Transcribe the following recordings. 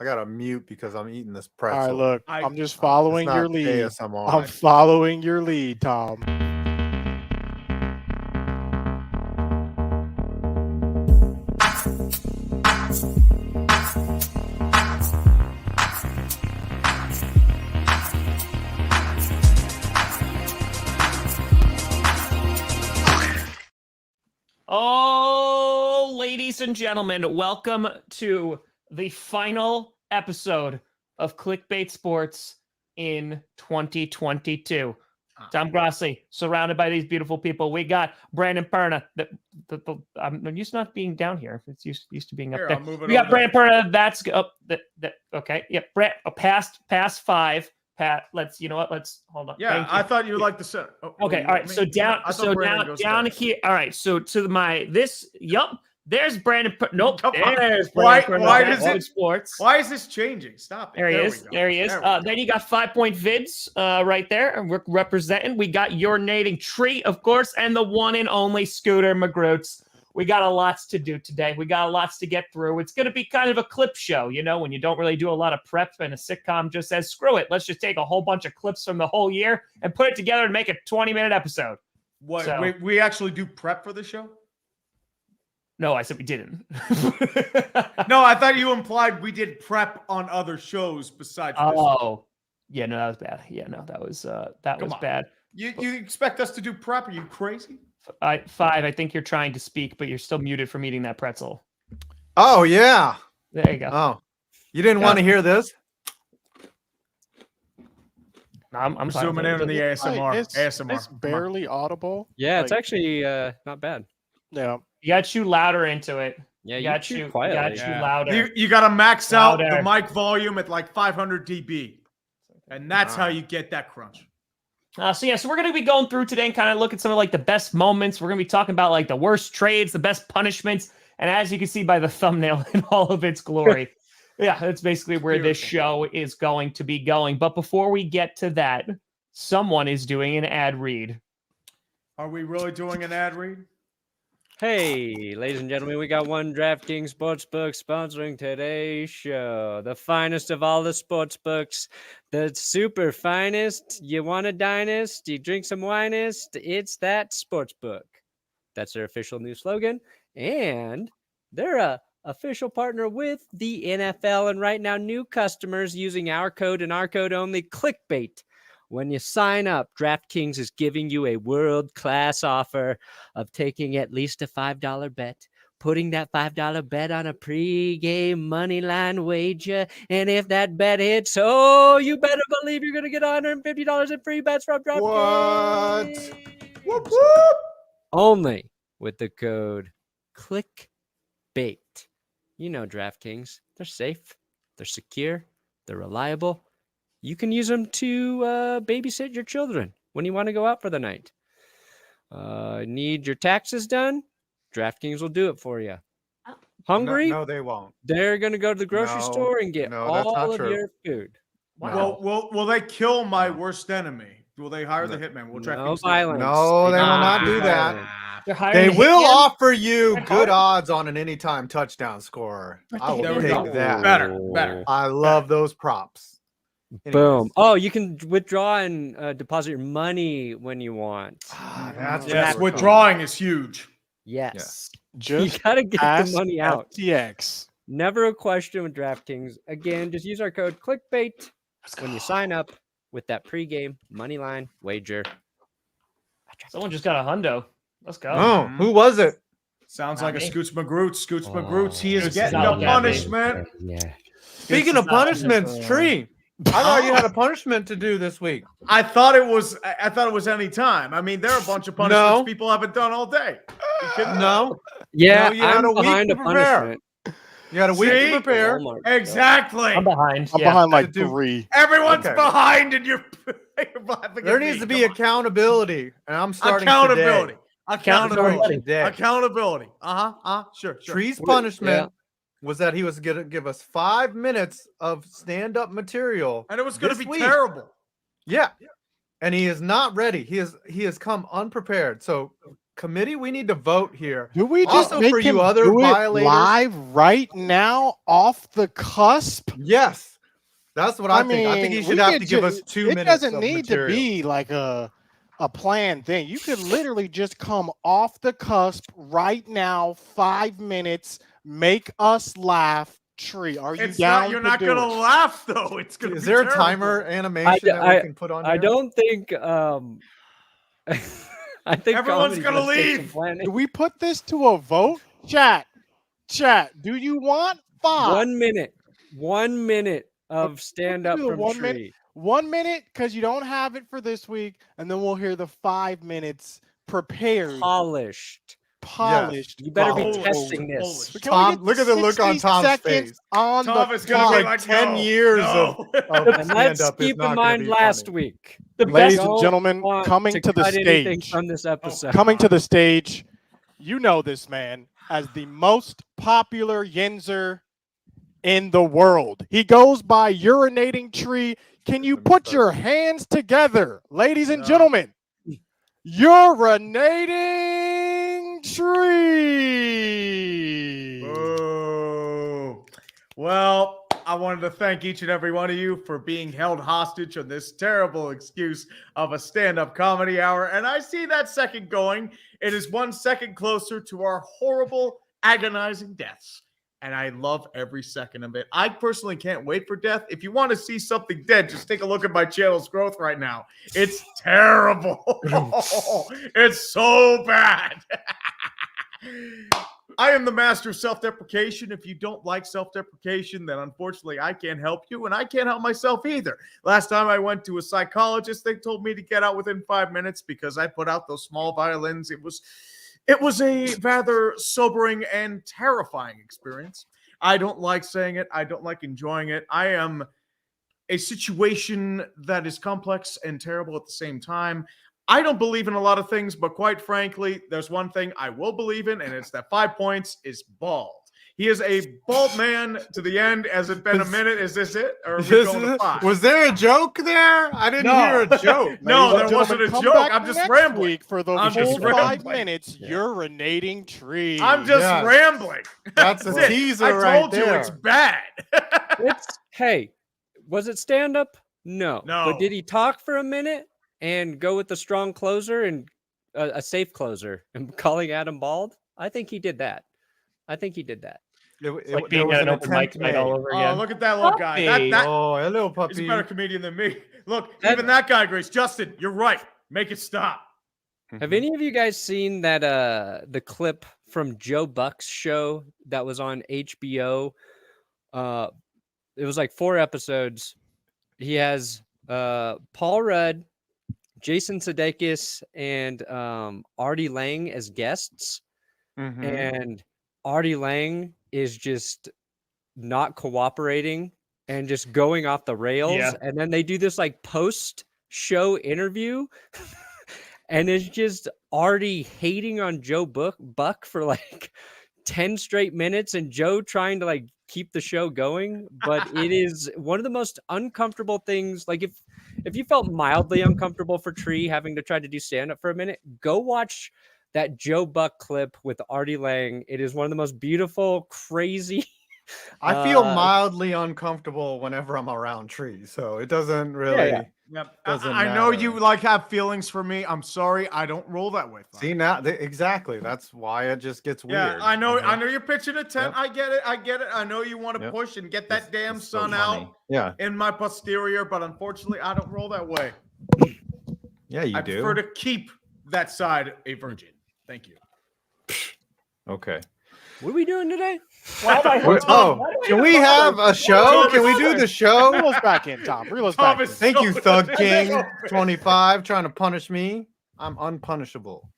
I got to mute because I'm eating this All right, pretzel. look, I'm just following It's your not lead. ASMR. I'm following your lead, Tom. Oh, ladies and gentlemen, welcome to the final episode of Clickbait Sports in 2022. Tom Grassi, surrounded by these beautiful people. We got Brandon Perna. I'm used to not being down here. It's used to being up there. We got Brandon Perna. That's up. Okay. Yep. Brett. Past 5. Pat. Let's. You know what? Let's hold on. Yeah, I thought you would like the center. Oh, okay. All right. So down. So down here. All right. So to my this. Yup. There's Brandon. Nope. There's Brandon. Why does it? Sports. Why is this changing? Stop it. There he is. There he is. Then you got 5 Point Vids right there. And we're representing. We got your nating tree, of course, and the one and only Scooter McGroots. We got a lots to do today. We got lots to get through. It's going to be kind of a clip show, you know, when you don't really do a lot of prep and a sitcom just says, screw it. Let's just take a whole bunch of clips from the whole year and put it together and make a 20-minute episode. What? So, we actually do prep for the show? No, I said we didn't. No, I thought you implied we did prep on other shows besides this. Oh, yeah, no, that was bad. Yeah, no, that was bad. You expect us to do prep? Are you crazy? 5, I think you're trying to speak, but you're still muted from eating that pretzel. Oh, yeah. There you go. Oh, you didn't want to hear this? No, I'm zooming in on the ASMR. It's barely audible. Yeah, it's actually not bad. Yeah. You got to chew louder into it. Yeah, you got to chew louder. You got to max out the mic volume at like 500 dB. And that's how you get that crunch. So we're going to be going through today and kind of look at some of like the best moments. We're going to be talking about like the worst trades, the best punishments. And as you can see by the thumbnail in all of its glory, yeah, that's basically where this show is going to be going. But before we get to that, someone is doing an ad read. Are we really doing an ad read? Hey, ladies and gentlemen, we got one DraftKings Sportsbook sponsoring today's show. The finest of all the sportsbooks, the super finest. You want a dinest? You drink some winest? It's that sportsbook. That's their official new slogan. And they're a official partner with the NFL. And right now, new customers using our code and our code only, Clickbait. When you sign up, DraftKings is giving you a world-class offer of taking at least a $5 bet, putting that $5 bet on a pre-game money line wager, and if that bet hits, oh, you better believe you're going to get $150 in free bets from DraftKings. What? Whoop, whoop. Only with the code ClickBait. You know DraftKings. They're safe, they're secure, they're reliable. You can use them to babysit your children when you want to go out for the night. Need your taxes done? DraftKings will do it for you. Hungry? No, they won't. They're going to go to the grocery store and get all of your food. Wow. Well, will they kill my worst enemy? Will they hire the hitman? Will no violence. No, they will not do that. They will offer you good odds on an anytime touchdown scorer. I will take that. Better. I love those props. Anyways. Boom. Oh, you can withdraw and deposit your money when you want. Yes, withdrawing is huge. Yes. Just you got to get the money out. FTX. Never a question with DraftKings. Again, just use our code ClickBait when you sign up with that pregame money line wager. Someone just got a hundo. Let's go. Oh, who was it? Sounds like a Scoots McGroots. Scoots McGroots. He is getting a punishment. Yeah. Speaking of punishments, Tree. I thought you had a punishment to do this week. I thought it was any time. I mean, there are a bunch of punishments people haven't done all day. No. Yeah, you had I'm behind a punishment. You had a week to prepare. Exactly. I'm behind. I'm behind like 3. Everyone's behind, and you're there needs to be accountability, and I'm starting accountability. today. Accountability. Sure. Tree's punishment was that he was going to give us 5 minutes of stand-up material. And it was going to be terrible. Yeah. And he is not ready. He has come unprepared. So committee, we need to vote here. Do we just Also, make for him you other do it violators, live right now off the cusp? yes, that's what I think. I think mean, he should we have could to give ju- us 2 It minutes. doesn't of need material. to be like a planned thing. You could literally just come off the cusp right now, 5 minutes, make us laugh. Tree, are you It's down? not. You're not gonna laugh though. It's gonna. Is be there a terrible. timer animation that we can put on? I here? don't think. I think Everyone's comedy's gonna take some leave. planning. Do we put this to a vote? Chat. Do you want 5? 1 minute. 1 minute of stand up do the from 1 Tree. minute. 1 minute, because you don't have it for this week, and then we'll hear the 5 minutes prepared, Polished. polished. You better be Polished. testing this. But can we Tom, get look at the look on 60 Tom's seconds face. on Tom the is gonna clock? be like 10 no, years no. of And let's stand-up is keep not in gonna mind be last funny. week. The Ladies best. and gentlemen, Want coming to the cut anything stage. from this episode. Coming to the stage, you know this man as the most popular Yinzer in the world. He goes by Urinating Tree. Can you put your hands together, ladies and gentlemen? Urinating Tree. Oh. Well, I wanted to thank each and every one of you for being held hostage on this terrible excuse of a stand-up comedy hour. And I see that second going. It is 1 second closer to our horrible, agonizing deaths. And I love every second of it. I personally can't wait for death. If you want to see something dead, just take a look at my channel's growth right now. It's terrible. It's so bad. I am the master of self-deprecation. If you don't like self-deprecation, then unfortunately I can't help you, and I can't help myself either. Last time I went to a psychologist, they told me to get out within 5 minutes because I put out those small violins. It was a rather sobering and terrifying experience. I don't like saying it. I don't like enjoying it. I am a situation that is complex and terrible at the same time. I don't believe in a lot of things, but quite frankly, there's one thing I will believe in, and it's that 5 points is bald. He is a bald man to the end. Has it been a minute? Is this it? Or are we going to 5? Was there a joke there? I didn't hear a joke. No, there wasn't a joke. I'm just rambling. Week for the just full 5 rambling. minutes, Urinating Tree. I'm just rambling. That's a That's it. teaser I told right you there. it's bad. Hey, was it stand up? No. No. But did he talk for a minute and go with the strong closer and a safe closer and calling Adam bald? I think he did that. Like being at an open mic night all over again. Oh, look at that little guy. That Oh, hello, is a puppy. better comedian than me. Look, even that guy agrees. Justin, you're right. Make it stop. Have any of you guys seen that the clip from Joe Buck's show that was on HBO? It was like 4 episodes. He has Paul Rudd, Jason Sudeikis, and Artie Lang as guests. And Artie Lang is just not cooperating and just going off the rails. Yeah. And then they do this like post-show interview. And it's just Artie hating on Joe Buck for like 10 straight minutes and Joe trying to like keep the show going. But it is one of the most uncomfortable things. Like if you felt mildly uncomfortable for Tree having to try to do stand-up for a minute, go watch that Joe Buck clip with Artie Lang. It is one of the most beautiful, crazy. I feel mildly uncomfortable whenever I'm around trees, so it doesn't really. Yep. Doesn't I know matter. you like have feelings for me. I'm sorry. I don't roll that way. See now, exactly. That's why it just gets weird. Yeah, I know. I know you're pitching a tent. Yep. I get it. I know you want to push and get that damn It's so sun funny. out Yeah, in my posterior, but unfortunately, I don't roll that way. yeah, you I do. prefer to keep that side a virgin. Thank you. Okay. What are we doing today? Can we have a show? Can we do the show? Reel us back in, Tom. Reel us Tom back in. is Thank you, so- Thug King 25, trying to punish me. I'm unpunishable.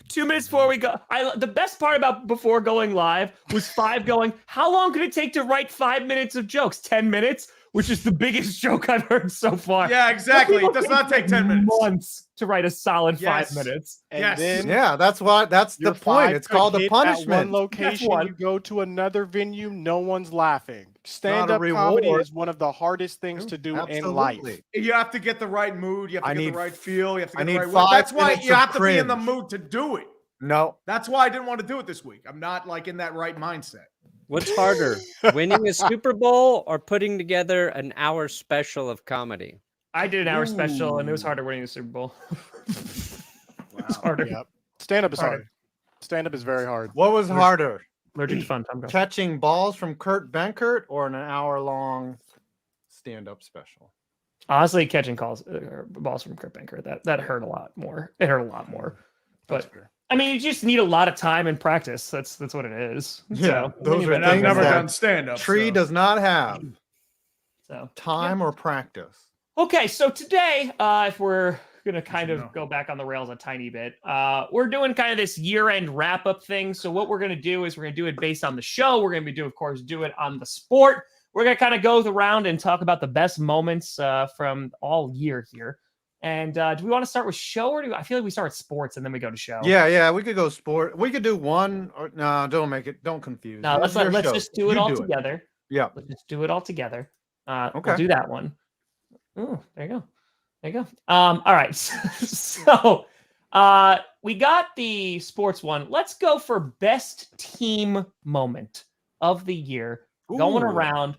2 minutes before we go, the best part about before going live was 5 going, how long could it take to write 5 minutes of jokes? 10 minutes, which is the biggest joke I've heard so far. Yeah, exactly. It does not take 10 minutes. Months to write a solid Yes. 5 minutes. And Yes. then Yeah, that's the your point. 5 It's called could a hit at one punishment. location, one. you go to another venue, no one's laughing. Not a Stand-up comedy reward. is one of the hardest things to do in life. Absolutely. You have to get the right mood. You have to I get need- the right feel. You have to I get the need right 5 That's why minutes you of have to be in the cringe. mood to do it. No. That's why I didn't want to do it this week. I'm not like in that right mindset. What's harder, winning a Super Bowl or putting together an hour special of comedy? I did an hour special, and it was harder winning the Super Bowl. It's harder. Yep. Stand-up is hard. Stand-up is very hard. What was harder? Allergic to fun. Catching balls from Kurt Benkert or an hour-long stand-up special? Honestly, catching balls from Kurt Benkert, that hurt a lot more. It hurt a lot more. But I mean, you just need a lot of time and practice. That's what it is. Yeah, so, those are And I've things never that done stand-up. Tree does not have so time or practice. Okay, so today, if we're going to kind of go back on the rails a tiny bit, we're doing kind of this year-end wrap-up thing. So what we're going to do is we're going to do it based on the show. We're going to do it on the sport. We're going to kind of go around and talk about the best moments from all year here. And do we want to start with show, or I feel like we start with sports and then we go to show? Yeah, we could go sport. We could do one. Or no, don't confuse. No, let's just do it all together. Yeah, let's just do it all together. Okay, we'll do that one. Oh, there you go. All right. So we got the sports one. Let's go for best team moment of the year. Going around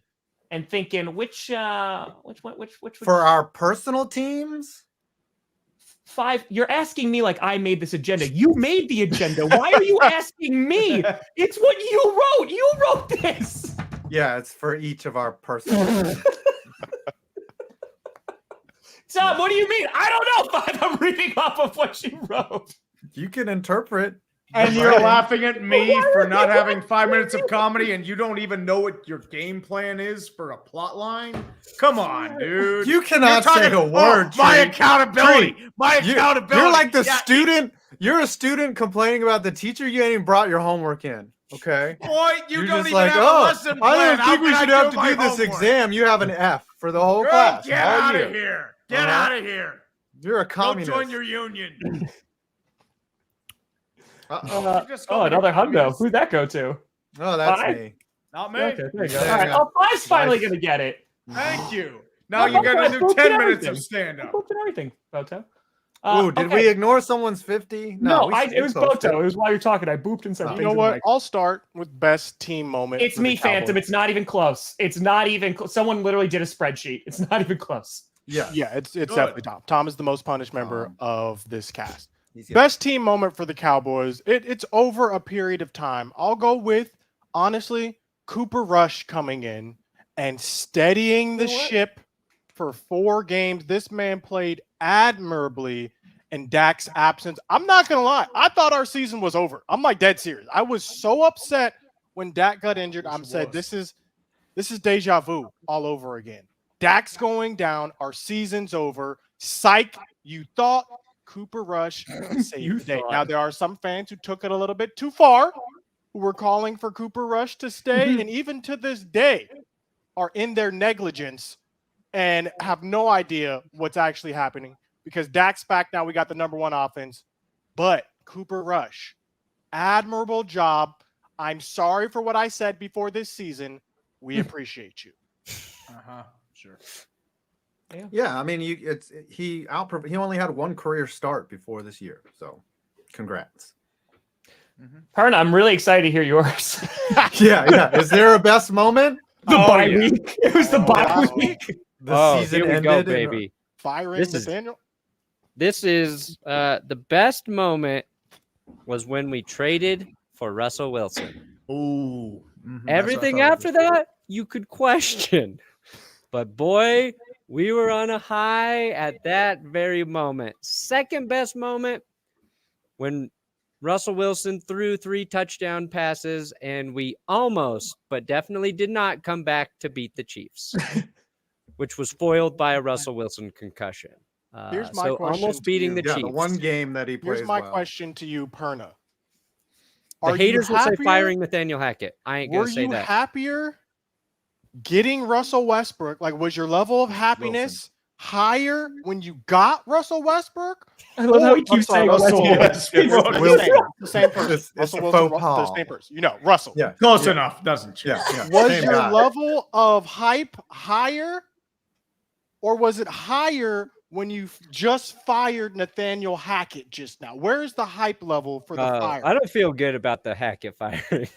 and thinking which for our personal teams. 5. You're asking me like I made this agenda. You made the agenda. Why are you asking me? It's what you wrote. You wrote this. Yeah, it's for each of our personal. Tom, what do you mean? I don't know. 5. I'm reading off of what you wrote. You can interpret. And you're laughing at me for not having 5 minutes of comedy, and you don't even know what your game plan is for a plot line? Come on, dude. You cannot say a word. My accountability. My accountability. You're like the student. You're a student complaining about the teacher. You ain't even brought your homework in. Okay. Boy, you don't just even have a lesson plan. I don't think we should have to my do this homework? exam. You have an F for the whole class. Get out of here. Get out of here. You're a communist. Don't join your union. Another hundo. Who'd that go to? Oh, that's 5? me. Not me. Okay, there you go. All right. Oh, 5's finally going to get it. Thank you. Now you got to do 10 minutes of stand-up. Everything, Boto. Did we ignore someone's 50? No, it was Boto. It was while you're talking. I booped and said, you know what? I'll start with best team moment. It's me, Phantom. It's not even close. It's not even someone literally did a spreadsheet. It's not even close. Yeah, it's definitely Tom. Tom is the most punished member of this cast. Best team moment for the Cowboys. It's over a period of time. I'll go with, honestly, Cooper Rush coming in and steadying the ship for 4 games. This man played admirably in Dak's absence. I'm not going to lie. I thought our season was over. I'm like dead serious. I was so upset when Dak got injured. I said, this is deja vu all over again. Dak's going down. Our season's over. Psych. You thought Cooper Rush saved the day. Now, there are some fans who took it a little bit too far, who were calling for Cooper Rush to stay, and even to this day are in their negligence and have no idea what's actually happening because Dak's back now. We got the number 1 offense, but Cooper Rush, admirable job. I'm sorry for what I said before this season. We appreciate you. Sure. Yeah, I mean, he only had 1 career start before this year, so congrats. Perna, I'm really excited to hear yours. Yeah. Is there a best moment? The bye week. It was the bye week. The season here we ended, go, baby. Firing McDaniels. This is the best moment was when we traded for Russell Wilson. Ooh. Everything after that, you could question. But boy, we were on a high at that very moment. Second best moment, when Russell Wilson threw 3 touchdown passes and we almost, but definitely did not come back to beat the Chiefs, which was foiled by a Russell Wilson concussion. Here's my question almost beating the the Chiefs. 1 game that he plays. Here's my question to you, Perna. The haters will say firing Nathaniel Hackett. I ain't going to say that. Were you happier getting Russell Westbrook? Like, was your level of happiness higher when you got Russell Westbrook? I love how he keeps saying Russell Westbrook. The same person. It's Russell a Wilson, faux pas. the same person. You know, Russell. Yeah, Close enough. Doesn't change. Yeah. Was Same your guy. level of hype higher, or was it higher when you just fired Nathaniel Hackett just now? Where's the hype level for the fire? I don't feel good about the Hackett firing.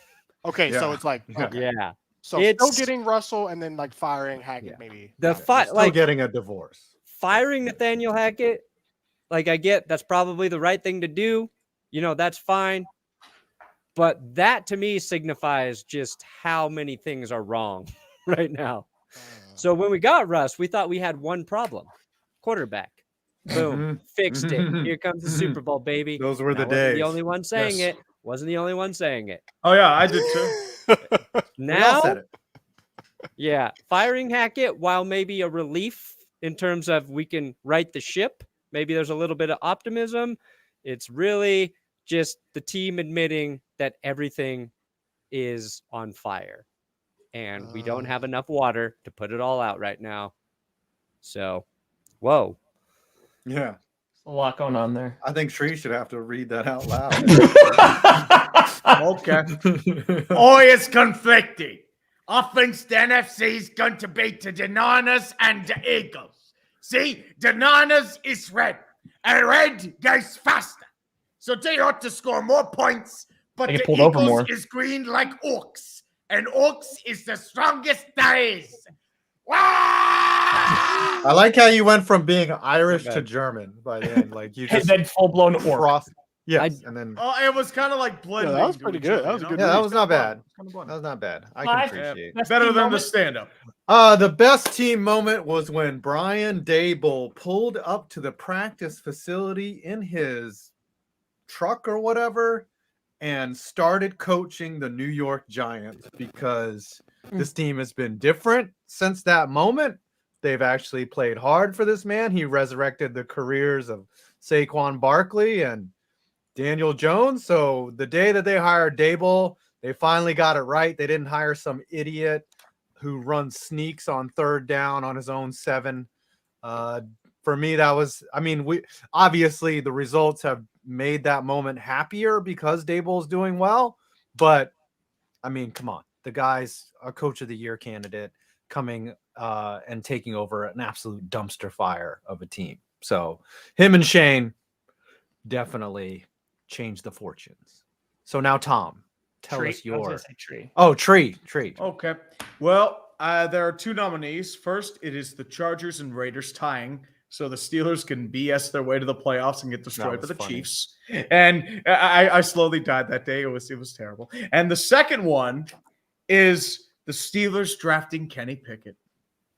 Okay, so it's like Yeah. So still getting Russell and then like firing Hackett maybe. Still getting a divorce. Firing Nathaniel Hackett, like I get that's probably the right thing to do. You know, that's fine. But that to me signifies just how many things are wrong right now. So when we got Russ, we thought we had one problem. Quarterback. Boom. Fixed it. Here comes the Super Bowl, baby. Those were the I wasn't days. the only one saying it. Wasn't the only one saying it. Oh yeah, I did too. Now, said it. yeah, firing Hackett, while maybe a relief in terms of we can right the ship, maybe there's a little bit of optimism. It's really just the team admitting that everything is on fire and we don't have enough water to put it all out right now. So, whoa. Yeah. A lot going on there. I think Tree should have to read that out loud. Okay. Oh, it's conflicting. I think the NFC's going to be the Niners and the Eagles. See, the Niners is red, and red goes faster. So they ought to score more points, but the Eagles is green like Orcs, and Orcs is the strongest there is. I like how you went from being Irish to German by the end. Like you just and then full-blown orc. Yes, and then it was kind of like blending. that was pretty good. That was a good. that was not bad. That was not bad. I can appreciate it. Better than the stand-up. The best team moment was when Brian Daboll pulled up to the practice facility in his truck or whatever and started coaching the New York Giants because this team has been different since that moment. They've actually played hard for this man. He resurrected the careers of Saquon Barkley and Daniel Jones. So the day that they hired Daboll, they finally got it right. They didn't hire some idiot who runs sneaks on third down on his own 7. For me, that was, we obviously the results have made that moment happier because Daboll's doing well. But come on, the guy's a coach of the year candidate coming and taking over an absolute dumpster fire of a team. So him and Shane definitely changed the fortunes. So now, Tom, tell us your Tree. Oh, Tree. Okay. Well, there are 2 nominees. First, it is the Chargers and Raiders tying, so the Steelers can BS their way to the playoffs and get destroyed by the Chiefs. And I slowly died that day. It was terrible. And the second one is the Steelers drafting Kenny Pickett.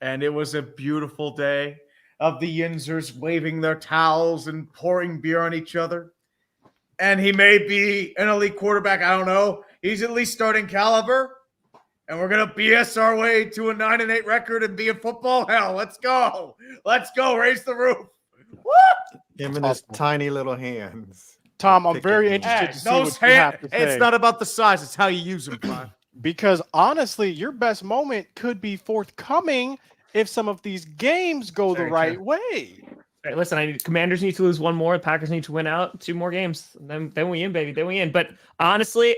And it was a beautiful day of the Yinzers waving their towels and pouring beer on each other. And he may be an elite quarterback. I don't know. He's at least starting caliber. And we're going to BS our way to a 9-8 record and be in football. Hell, let's go. Let's go. Raise the roof. Woo! Him and his tiny little hands. Tom, I'm very interested to see what you have to say. It's not about the size. It's how you use them, Brian. Because honestly, your best moment could be forthcoming if some of these games go the right way. Right, listen, Commanders need to lose 1 more. Packers need to win out 2 more games. Then we in, baby. Then we in. But honestly,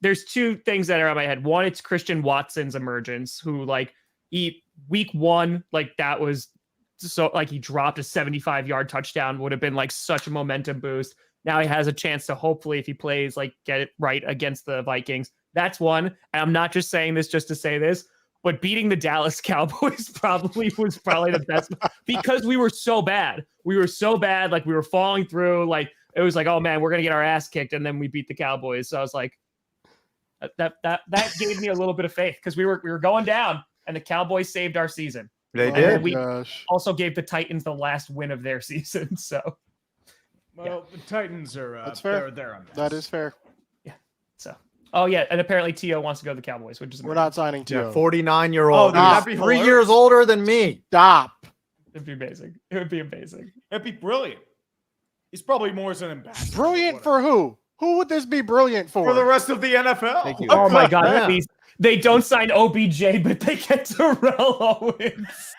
there's 2 things that are on my head. One, it's Christian Watson's emergence, who week 1, that was so he dropped a 75-yard touchdown, would have been such a momentum boost. Now he has a chance to hopefully, if he plays, get it right against the Vikings. That's one. And I'm not just saying this just to say this, but beating the Dallas Cowboys was probably the best because we were so bad. We were so bad. We were falling through. It was oh man, we're going to get our ass kicked. And then we beat the Cowboys. So I was that gave me a little bit of faith because we were going down and the Cowboys saved our season. They did. We also gave the Titans the last win of their season. So, the Titans are that's fair. They're on that is fair. Yeah. So. Oh yeah, and apparently T.O. wants to go to the Cowboys, which is we're not signing T.O. 49-year-old. Oh, he's 3 years older than me. Stop. It'd be amazing. It would be amazing. It'd be brilliant. He's probably more as an ambassador. Brilliant for who? Who would this be brilliant for? For the rest of the NFL. Thank you. Oh my God, please. They don't sign OBJ, but they get Terrell Owens.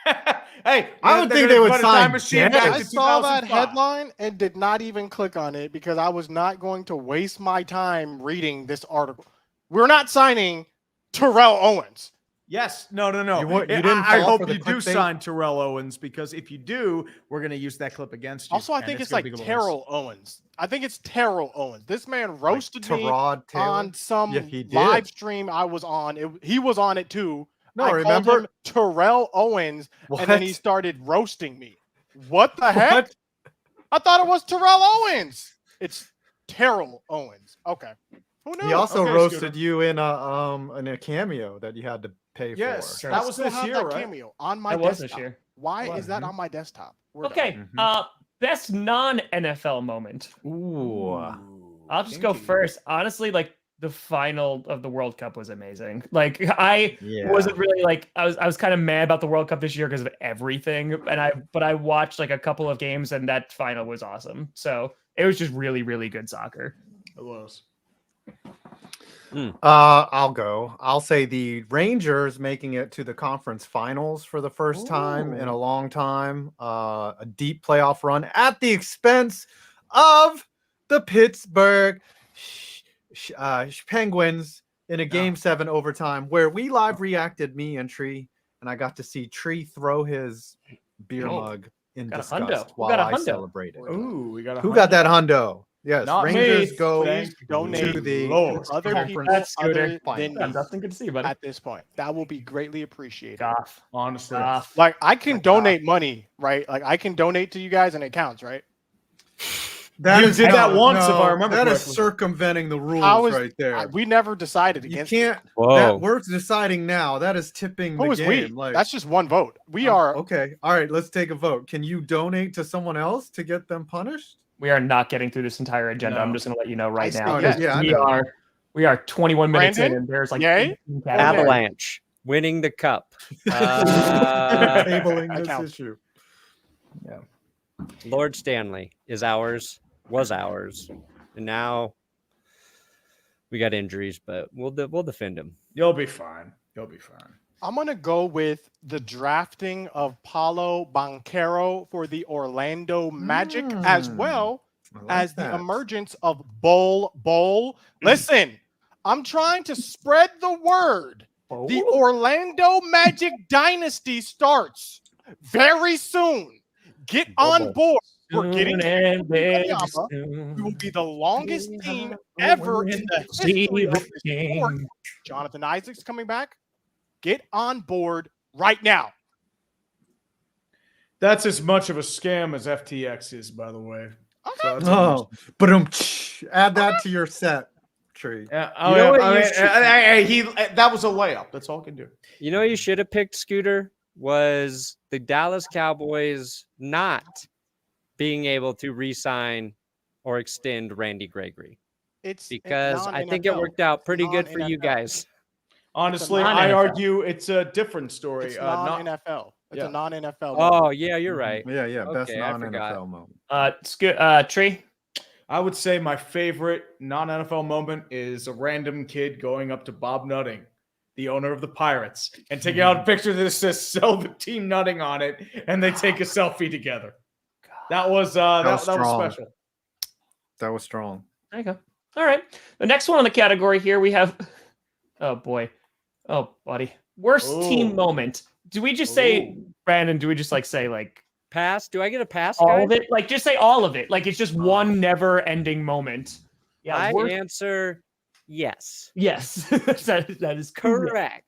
Hey, I would think they would sign I saw that headline and did not even click on it because I was not going to waste my time reading this article. We're not signing Terrell Owens. Yes. No. You didn't I fall for hope the you do clickbait? sign Terrell Owens, because if you do, we're going to use that clip against you. Also, I and think it's gonna like be glorious. Terrell Owens. I think it's Terrell Owens. This man roasted me Tyrod Taylor? on some Yeah, he did. live stream I was on. He was on it too. No, I remember? called him Terrell Owens, and then he What? started roasting me. What the heck? What? I thought it was Terrell Owens. It's Terrell Owens. Okay. Who knew? He also Okay, roasted Scooter. you in a cameo that you had to pay Yes, for. that I was still this have year, that right? cameo on my That was desktop. this year. Why Wow. is that on my desktop? We're done. Okay. Best non-NFL moment. Ooh. I'll just go kinky. first. Honestly, like the final of the World Cup was amazing. Like I Yeah. wasn't really like I was kind of mad about the World Cup this year because of everything. But I watched like a couple of games and that final was awesome. So it was just really, really good soccer. It was. I'll go. I'll say the Rangers making it to the conference finals for the first time in a long time. A deep playoff run at the expense of the Pittsburgh Penguins in a Game 7 overtime where we live reacted, me and Tree, and I got to see Tree throw his beer Oh, mug in got a disgust hundo. Who while got a I hundo? celebrated. Ooh, we got a Who got that hundo? Yes, Not Rangers me. go Please donate to the Lord. other conference people That's other Scooter. than Yeah, me Dustin, good to see you, buddy. at this point. That will be greatly appreciated. Goff. honestly. Goff. Like I can donate money, right? Like I can donate to you guys and it counts, right? That You is did that no, once, if I no, remember that is correctly. circumventing the rules How is right there. we never decided You against can't. Whoa. That we're deciding now. That is tipping Who the is game. we? That's just one vote. We are okay. All right, let's take a vote. Can you donate to someone else to get them punished? We are not getting through this entire agenda. No. I'm just going to let you know right I now. say yes. Yeah, I we know. are 21 minutes in, Brandon? and there's like Yay? 18 categories. Avalanche winning the cup. Tabling I this count. issue. Lord Stanley was ours, and now we got injuries, but we'll defend him. You'll be fine. You'll be fine. I'm gonna go with the drafting of Paulo Banchero for the Orlando Magic, as well I like as the that. emergence of Bowl. Listen, I'm trying to spread the word. The Orlando Magic dynasty starts very soon. Get on board. We're getting and we will be the longest team ever in the history of the sport. Jonathan Isaac's coming back. Get on board right now. That's as much of a scam as FTX is, by the way. Okay. So that's Oh, but add that to your set, Tree. yeah, You know what I you mean, should- that was a layup. That's all I can do. You know, what you should have picked Scooter was the Dallas Cowboys not being able to re-sign or extend Randy Gregory, It's because I think it non-NFL. worked out pretty good for you Non-NFL. guys. Honestly, non-NFL. I argue it's a different story. It's Not non-NFL. It's yeah. a non-NFL. Oh yeah, you're right. Yeah, best Okay, I forgot. non-NFL moment. Tree. I would say my favorite non-NFL moment is a random kid going up to Bob Nutting, the owner of the Pirates, and taking out a picture that says "Sell the team Nutting" on it, and they take a selfie together. That was that was strong. special. That was strong. There you go. All right. The next one on the category here we have. Oh boy. Oh buddy. Worst team Ooh. moment. Do we just say, Ooh. Brandon? Do we just like say like Pass? Do I get a pass, all guys? of it? Like just say all of it. Like it's just one never-ending moment. Yeah. I worst- answer yes. Yes. that is correct. Correct.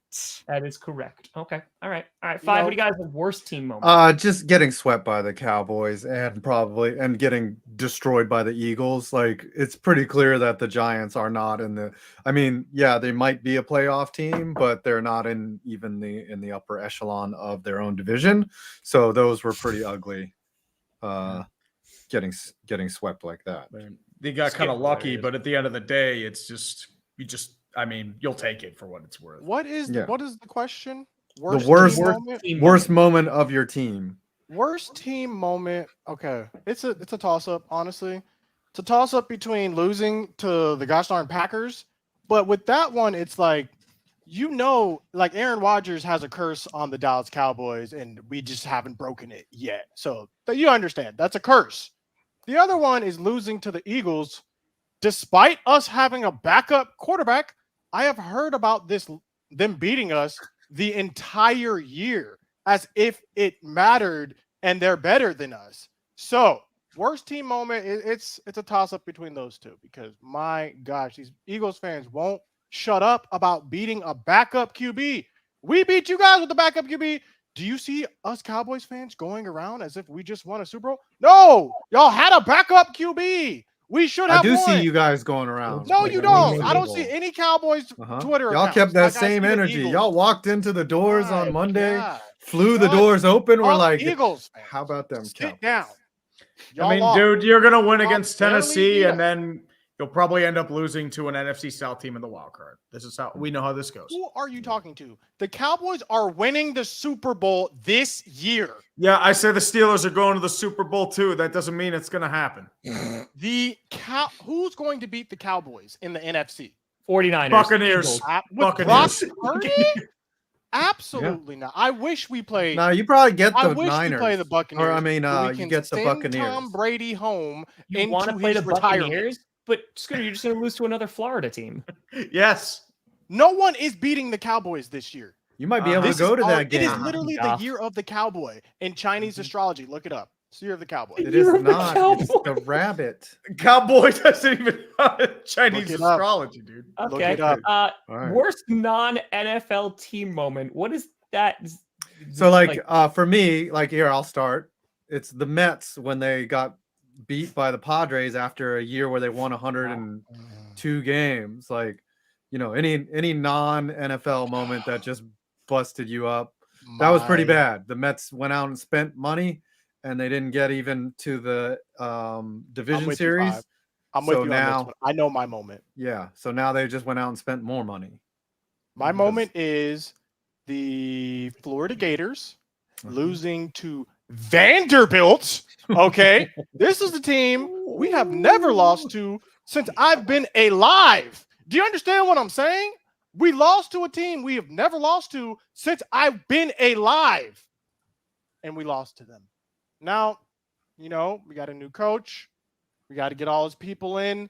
That is correct. Okay. All right. All right. You Five. know- What do you guys have? Worst team moment? Just getting swept by the Cowboys and getting destroyed by the Eagles. Like it's pretty clear that the Giants are not in the. I mean, yeah, they might be a playoff team, but they're not in the upper echelon of their own division. So those were pretty ugly. Getting swept like that. They got kind of Skip lucky, hilarious. but at the end of the day, it's just I mean, you'll take it for what it's worth. What is Yeah. what is the question? worst- team moment? Team Worst moment of your team. Worst team moment. Okay, it's a toss up. Honestly, it's a toss up between losing to the gosh darn Packers, but with that one, it's like like Aaron Rodgers has a curse on the Dallas Cowboys, and we just haven't broken it yet. So you understand that's a curse. The other one is losing to the Eagles, despite us having a backup quarterback. I have heard about them beating us the entire year as if it mattered and they're better than us. So worst team moment, it's a toss-up between those two because my gosh, these Eagles fans won't shut up about beating a backup QB. We beat you guys with the backup QB. Do you see us Cowboys fans going around as if we just won a Super Bowl? No, y'all had a backup QB. We should have I do won. see you guys going around. No, like you a winning don't. Super I don't Bowl. see any Cowboys Twitter Y'all accounts. kept that like I same see the energy. Eagles. Y'all walked into the doors My on Monday, God. flew the Shut doors open. We're up, like, Eagles fans. how about them? Sit Cowboys? down. I mean, lost. dude, you're going to win Y'all against barely Tennessee, beat and us. then you'll probably end up losing to an NFC South team in the wild card. This is how we know how this goes. Who are you talking to? The Cowboys are winning the Super Bowl this year. Yeah, I say the Steelers are going to the Super Bowl too. That doesn't mean it's going to happen. Who's going to beat the Cowboys in the NFC? 49ers. Buccaneers. Eagles. With Brock Buccaneers. Purdy? Absolutely not. I wish we played. No, you probably get I the wish Niners. we play the Buccaneers. Or I mean, so we you can get the send Buccaneers. Tom Brady home You want to into play his the retirement. Buccaneers, but Scooter, you're just going to lose to another Florida team. Yes. No one is beating the Cowboys this year. You might be able This to go is to our- that It is game. literally Yeah. the year of the cowboy in Chinese astrology. Look it up. It's the year of the cowboy. It is Year of the not. It's the Cowboys. rabbit. Cowboy doesn't even Chinese Look it up. astrology, dude. Look Okay. it up. All right. Worst non-NFL team moment. What is that? So for me, like here, I'll start. It's the Mets when they got beat by the Padres after a year where they won 102 games. Like, any non-NFL moment that just busted you up. That was pretty bad. The Mets went out and spent money and they didn't get even to the division with you, series. Five. I'm with So you on now- this one. I know my moment. Yeah. So now they just went out and spent more money. My moment is the Florida Gators losing to Vanderbilt. Okay. This is the team we have never lost to since I've been alive. Do you understand what I'm saying? We lost to a team we have never lost to since I've been alive. And we lost to them. Now, we got a new coach. We got to get all his people in.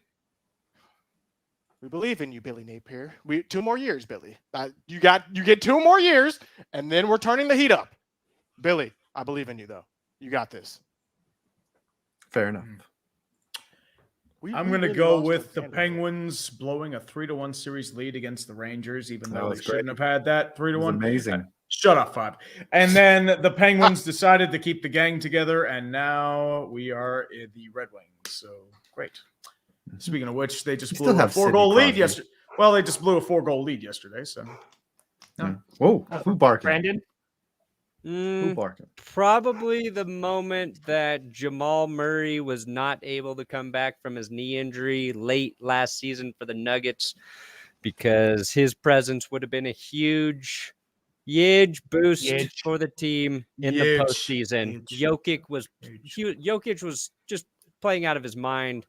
We believe in you, Billy Napier. 2 more years, Billy. You get 2 more years, and then we're turning the heat up. Billy, I believe in you, though. You got this. Fair enough. I'm going to go with the Penguins blowing a 3-1 series lead against the Rangers, even That though was they shouldn't have had that 3-1. Amazing. Shut up, Fab. And then the Penguins decided to keep the gang together, and now we are in the Red Wings. So great. Speaking of which, they just You blew still a have 4-goal Sidney lead Crosby. yesterday. Well, they just blew a 4-goal lead yesterday. So Whoa, who barking? Brandon? Who barking? Probably the moment that Jamal Murray was not able to come back from his knee injury late last season for the Nuggets, because his presence would have been a huge boost Huge. for the team in the Huge. postseason. Jokic was just playing out of his mind,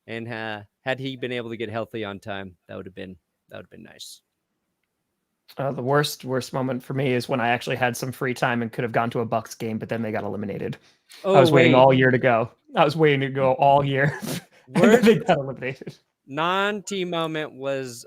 and had he been able to get healthy on time, that would have been nice. The worst moment for me is when I actually had some free time and could have gone to a Bucks game, but then they got eliminated. Oh, I was waiting wait. all year to go. I was waiting to go all year. And then they got eliminated. Non-team moment was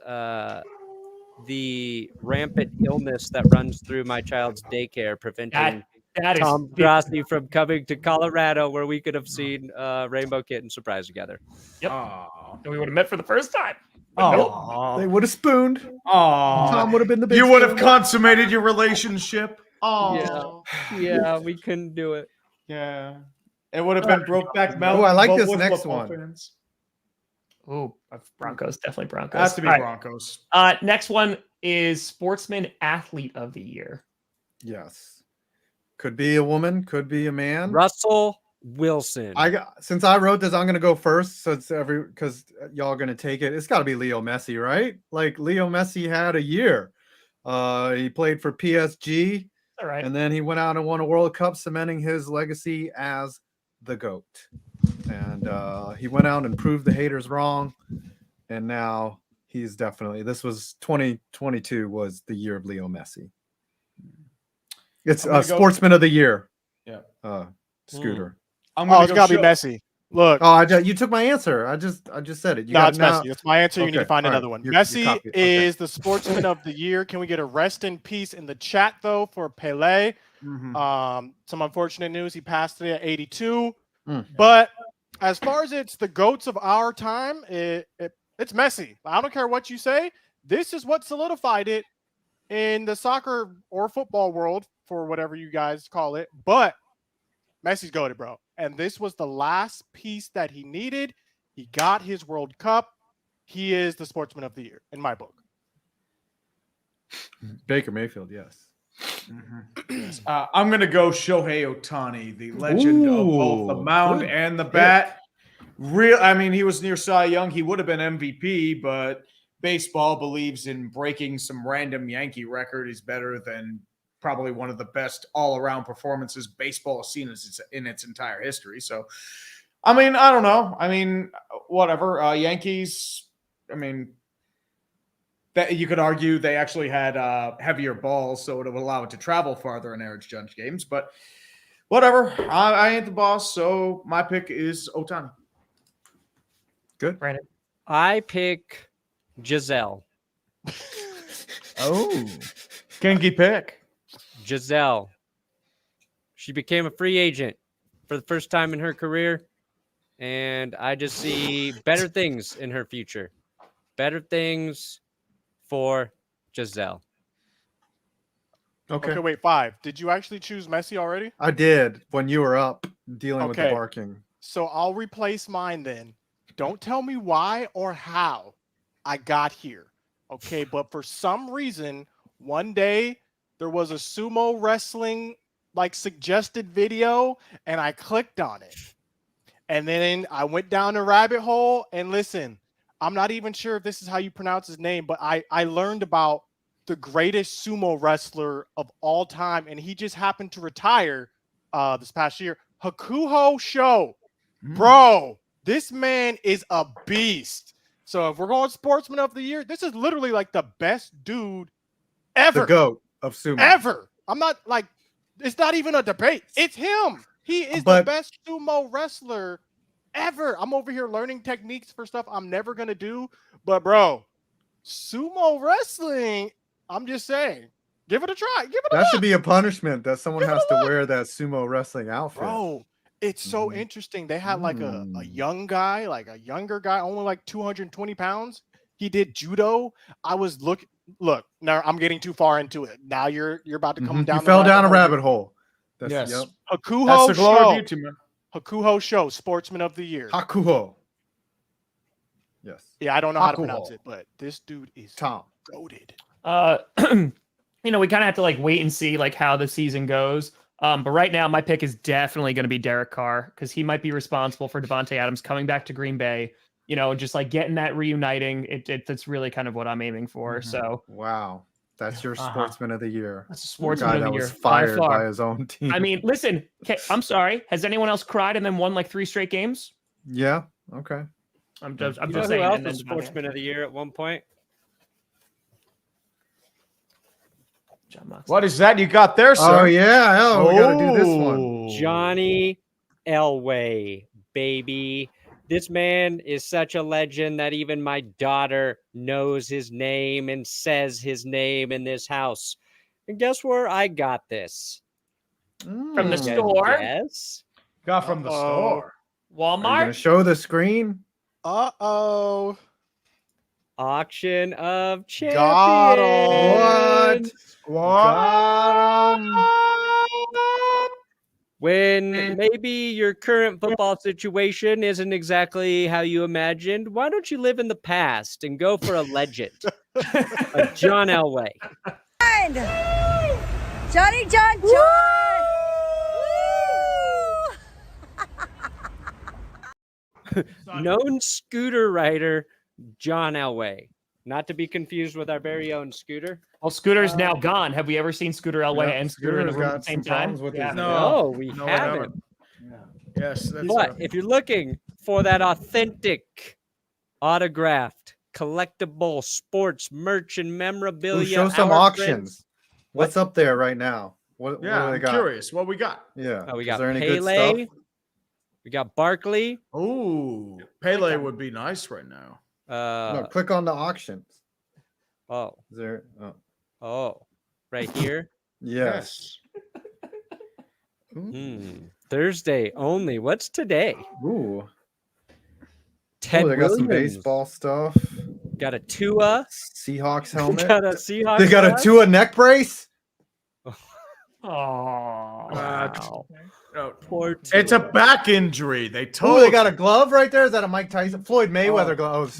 the rampant illness that runs through my child's daycare, preventing That is Tom Grassi from coming to Colorado, where we could have seen Rainbow Kitten surprise together. Yep. Aw. we would have met for the first time. But nope. Aw. They would have spooned. Aw. Tom would have been the big You would have spoon. consummated your relationship. Oh, Yeah, we couldn't do it. yeah. It would have been Brokeback Mountain. Oh, I like but this with next football one. fans. Ooh, Broncos, definitely Broncos. Has to be All right. Broncos. Next one is Sportsman Athlete of the Year. Yes. Could be a woman, could be a man. Russell Wilson. Since I wrote this, I'm gonna go first. So it's because y'all are gonna take it. It's got to be Leo Messi, right? Like Leo Messi had a year. He played for PSG, All right. and then he went out and won a World Cup, cementing his legacy as the GOAT. And he went out and proved the haters wrong. And now he's definitely. This was 2022 was the year of Leo Messi. It's I'm gonna go- Sportsman of the Year. Yeah. Scooter. I'm Oh, gonna it's go got to be show- Messi. Look, Oh, you took my answer. I just said it. You no, got it's now. Messi. That's my answer. You need to Okay, find all right. another one. You Messi copy it. Okay. is the sportsman of the year. Can we get a rest in peace in the chat, though, for Pele? Some unfortunate news. He passed today at 82. But as far as it's the GOATs of our time, it's Messi. I don't care what you say. This is what solidified it in the soccer or football world, for whatever you guys call it. But Messi's goated, bro. And this was the last piece that he needed. He got his World Cup. He is the sportsman of the year in my book. Baker Mayfield, yes. I'm going to go Shohei Ohtani, the legend of both the mound and the bat. I mean, he was near Cy Young. He would have been MVP, but baseball believes in breaking some random Yankee record is better than probably one of the best all-around performances baseball has seen in its entire history. So, I mean, I don't know. I mean, whatever. Yankees, I mean, that you could argue they actually had heavier balls, so it would allow it to travel farther in average judge games. But whatever. I ain't the boss, so my pick is Ohtani. Good. Brandon. I pick Giselle. Oh, kinky pick. Giselle. She became a free agent for the first time in her career, and I just see better things in her future. Better things for Giselle. Okay, wait, 5. Did you actually choose Messi already? I did when you were up dealing with the Okay. barking. So I'll replace mine then. Don't tell me why or how I got here. Okay, but for some reason, one day there was a sumo wrestling suggested video and I clicked on it. And then I went down a rabbit hole and listen, I'm not even sure if this is how you pronounce his name, but I learned about the greatest sumo wrestler of all time, and he just happened to retire this past year. Hakuho Sho. Bro, this man is a beast. So if we're going sportsman of the year, this is literally like the best dude ever. The GOAT of sumo. Ever. I'm not it's not even a debate. It's him. He is the best sumo wrestler ever. I'm over here learning techniques for stuff I'm never going to do. But, bro, sumo wrestling, I'm just saying, give it a try. Give it a That look. should be a punishment that someone has to wear that sumo wrestling outfit. Bro, it's so interesting. They had a young guy, a younger guy, only 220 pounds. He did judo. I was look, now I'm getting too far into it. Now you're about to come down. You fell down a rabbit hole. Yes. Yep. Hakuho That's the glory Sho. of YouTube, man. Hakuho Sho, sportsman of the year. Hakuho. Yes. Yeah, I don't know how to pronounce it, but this dude is goated. We kind of have to wait and see how the season goes. But right now, my pick is definitely going to be Derek Carr because he might be responsible for Devontae Adams coming back to Green Bay. Just getting that reuniting. That's really kind of what I'm aiming for. So wow, that's your sportsman of the year. That's a sportsman of the year. Was fired by his own team. I mean, listen. Okay, I'm sorry. Has anyone else cried and then won 3 straight games? Yeah. Okay. I'm just Who saying. else was sportsman of the year at one point? What is that you got there, sir? Oh yeah. Oh, we got to do this one. Johnny Elway, baby. This man is such a legend that even my daughter knows his name and says his name in this house. And guess where I got this? From the store? Yes. Got from the store. Are you Walmart? gonna show the screen? Uh-oh. Auction of Champions. Got him. What? When maybe your current football situation isn't exactly how you imagined, why don't you live in the past and go for a legend like John Elway? Johnny John. Known scooter rider John Elway. Not to be confused with our very own Scooter. Well, Scooter's now gone. Have we ever seen Scooter Elway and Scooter in the room at the same time? No, we haven't. Yes, that's But if you're looking for that authentic, autographed, collectible sports merch and memorabilia, Show some our auctions. friends- What's up there right now? What do they I'm got? curious. What we got? Yeah. we Is got there any Pele, good stuff? We got Barkley. Ooh, Pele would be nice right now. No, click on the auctions. Oh, Is there? right here. Yes. Thursday only. What's today? Ooh. Ted They got Williams. some baseball stuff. Got a Tua. Seahawks helmet. Got a Seahawks. They got a hat. Tua neck brace. Oh, Wow. No, Poor Tua. it's a back injury. They told. Oh, they got a glove right there. Is that a Mike Tyson? Floyd Mayweather glove.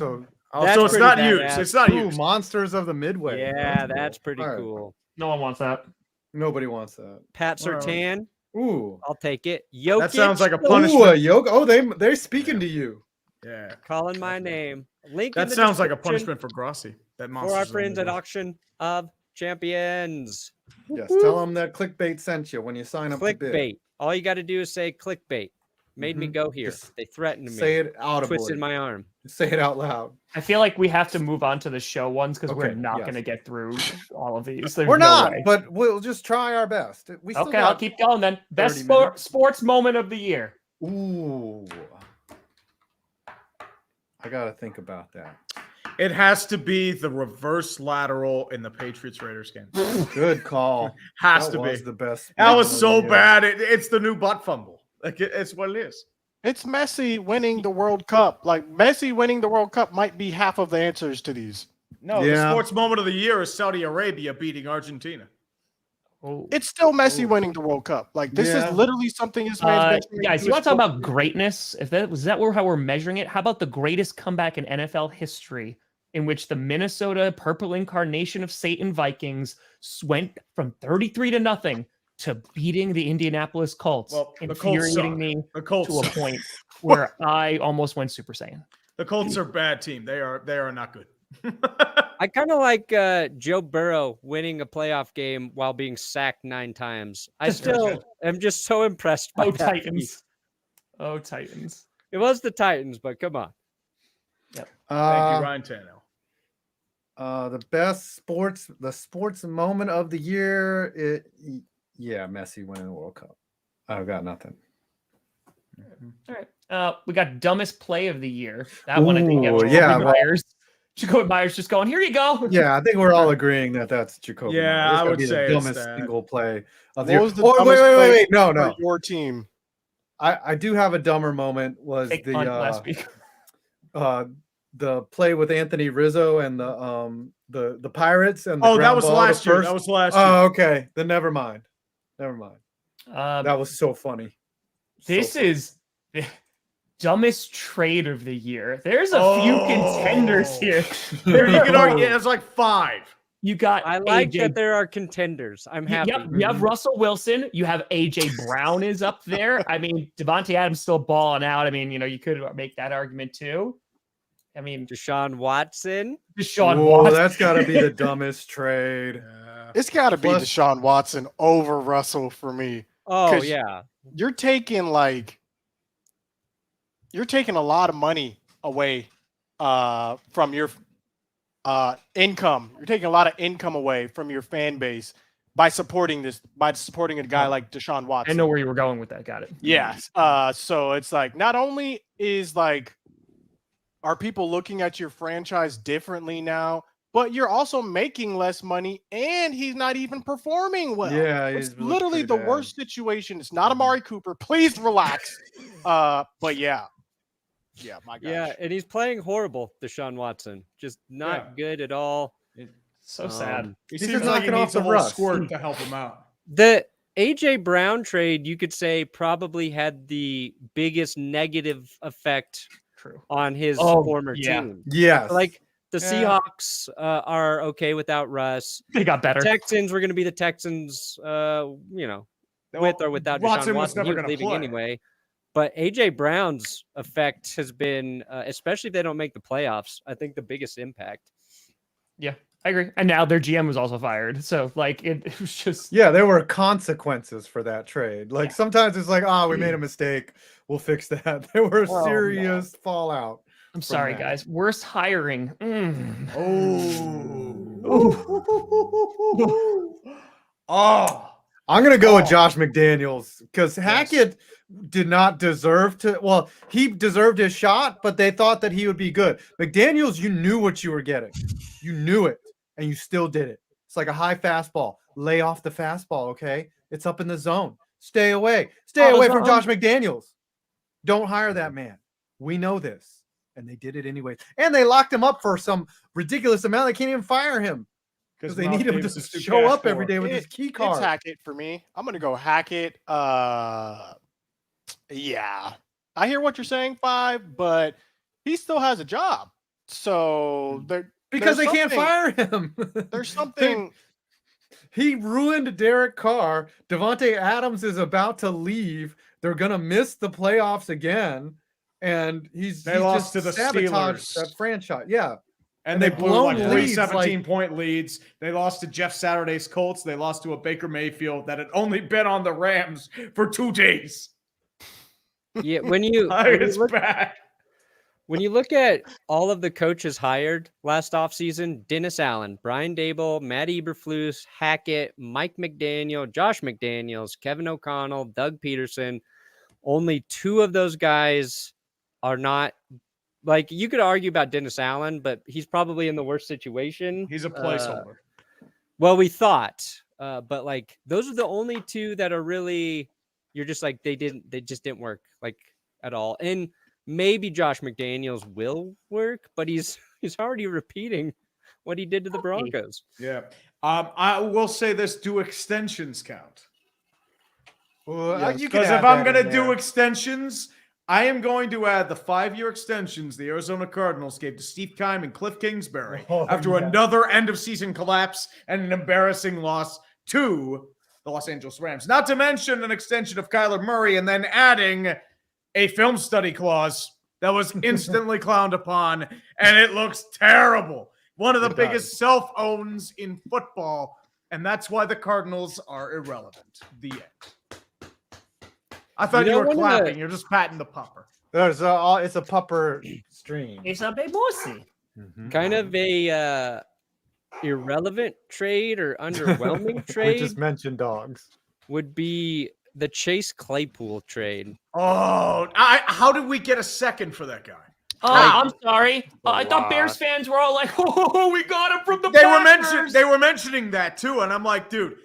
Oh, That's so it's pretty not badass. used. It's not ooh, used. monsters of the Midway. Yeah, that's pretty All right. cool. no one wants that. Nobody wants that. Pat All right. Surtain. Ooh. I'll take it. Jokic. That sounds like a Ooh, punishment. a yoga. Oh, they're speaking to you. Yeah. Calling my name. Link in That the sounds like a description punishment for Grossi. That for monster. our friends at Auction of Champions. Yes. Tell them that Clickbait sent you when you sign up to bid. Clickbait. All you got to do is say clickbait. Made me Mhm. go here. Just They threatened me. Say it audibly. Twisted my arm. Say it out loud. I feel like we have to move on to the show ones because we're Okay, not yes. going to get through all of these. There's We're no not, way. but we'll just try our best. We still Okay, I'll got... keep going then. Best 30 minutes. sports moment of the year. Ooh. I got to think about that. It has to be the reverse lateral in the Patriots Raiders game. Good call. Has That to was be. the best. That was moment so of the year. bad. It's the new butt fumble. Like it's what it is. It's Messi winning the World Cup. Like Messi winning the World Cup might be half of the answers to these. No, the Yeah. sports moment of the year is Saudi Arabia beating Argentina. Oh. It's still Messi winning the World Cup. Like this Yeah. is literally something this man's been Guys, you want to talk about greatness? Is that how we're measuring it? How about the greatest comeback in NFL history, in which the Minnesota Purple Incarnation of Satan Vikings went from 33-0 to beating the Indianapolis Colts, Well, the Colts infuriating suck. me The Colts to a suck. point where I almost went Super Saiyan. The Colts are a bad team. They are not good. I kind of like Joe Burrow winning a playoff game while being sacked 9 times. I still am just so impressed by Oh, that feat. Titans. Oh, Titans. It was the Titans, but come on. Thank you, Ryan Tannehill. The sports moment of the year. Messi winning the World Cup. I've got nothing. All right. We got dumbest play of the year. That one I think Ooh, Jacoby yeah, well- Myers. Jacoby Myers just going, here you go. Yeah, I think we're all agreeing that that's Jacoby. Yeah, Myers. That's I gotta would be say the it's dumbest that. single play of the What year. was the Oh, dumbest wait, play no. for your team? I do have a dumber moment. Was Fake punt last week. the play with Anthony Rizzo and the Pirates and the Oh, that ground was ball to last year. first? That was last year. Oh, okay. Then never mind. That was so funny. This So funny. is the dumbest trade of the year. There's a few contenders here. There you can argue. It's like 5. You got I like AJ. that there are contenders. I'm happy. Yep, you have Russell Wilson. You have AJ Brown is up there. I mean, Devontae Adams still balling out. I mean, you could make that argument too. I mean, Deshaun Watson. Deshaun Whoa, Watson. that's got to be the dumbest trade. It's got to be Plus- Deshaun Watson over Russell for me. Oh 'Cause yeah. You're taking a lot of money away from your income. You're taking a lot of income away from your fan base by supporting a guy like Deshaun Watson. I know where you were going with that. Got it. Yes. So it's like not only is are people looking at your franchise differently now, but you're also making less money and he's not even performing well. Yeah, It's he's literally pretty the bad. worst situation. It's not Amari Cooper. Please relax. But yeah. Yeah, my gosh. Yeah, and he's playing horrible, Deshaun Watson. Just not good at all. So sad. He He's seems just like he knocking needs off a the whole rust. squirt to help him out. The AJ Brown trade, you could say, probably had the biggest negative effect True. on his Oh, former yeah. team. Yes. Like the Yeah. Seahawks are okay without Russ. They got better. Texans were going to be the Texans, with or without Watson Deshaun was Watson. never He was going to leaving play. anyway. But AJ Brown's effect has been, especially if they don't make the playoffs, I think the biggest impact. Yeah, I agree. And now their GM was also fired. So it was just Yeah, there were consequences for that trade. Like Yeah. sometimes it's like, we made a mistake. We'll fix that. There were Oh, no. serious fallout. I'm sorry, that. guys. Worst hiring. Oh. I'm going to go with Oh. Josh McDaniels because Hackett did not deserve to. Well, he deserved his shot, but they thought that he would be good. McDaniels, you knew what you were getting. You knew it, and you still did it. It's like a high fastball. Lay off the fastball, okay? It's up in the zone. Stay away. Stay away from Josh McDaniels. Don't hire that man. We know this. And they did it anyway. And they locked him up for some ridiculous amount. They can't even fire him. Because they need him to show up every day with his key card. It's Hackett for me. I'm going to go Hackett. Yeah. I hear what you're saying, 5, but he still has a job. So because they can't fire him. There's something. He ruined Derek Carr. Devontae Adams is about to leave. They're going to miss the playoffs again. And they lost to the Steelers. That franchise. Yeah. And they blew like 3 17-point leads. They lost to Jeff Saturday's Colts. They lost to a Baker Mayfield that had only been on the Rams for 2 days. Yeah, when you look at all of the coaches hired last offseason, Dennis Allen, Brian Daboll, Matt Eberflus, Hackett, Mike McDaniel, Josh McDaniels, Kevin O'Connell, Doug Peterson, only 2 of those guys are not. Like, you could argue about Dennis Allen, but he's probably in the worst situation. He's a placeholder. Well, we thought, but like those are the only 2 that are really, you're just like, they just didn't work like at all. And maybe Josh McDaniels will work, but he's already repeating what he did to the Broncos. Yeah. I will say this, do extensions count? Well, yes, because if I'm going to do extensions, I am going to add the 5-year extensions the Arizona Cardinals gave to Steve Keim and Cliff Kingsbury after another end-of-season collapse and an embarrassing loss to the Los Angeles Rams. Not to mention an extension of Kyler Murray and then adding a film study clause that was instantly clowned upon, and it looks terrible. One of the biggest self-owns in football, and that's why the Cardinals are irrelevant. The end. I thought you were clapping. You're just patting the pupper. It's a pupper stream. It's a big bossy. Kind of a irrelevant trade or underwhelming trade. We just mentioned dogs. Would be the Chase Claypool trade. Oh, how did we get a second for that guy? Oh, I'm sorry. I thought Bears fans were all like, "Oh, we got him from the Packers." They were mentioning that too, and I'm like, dude,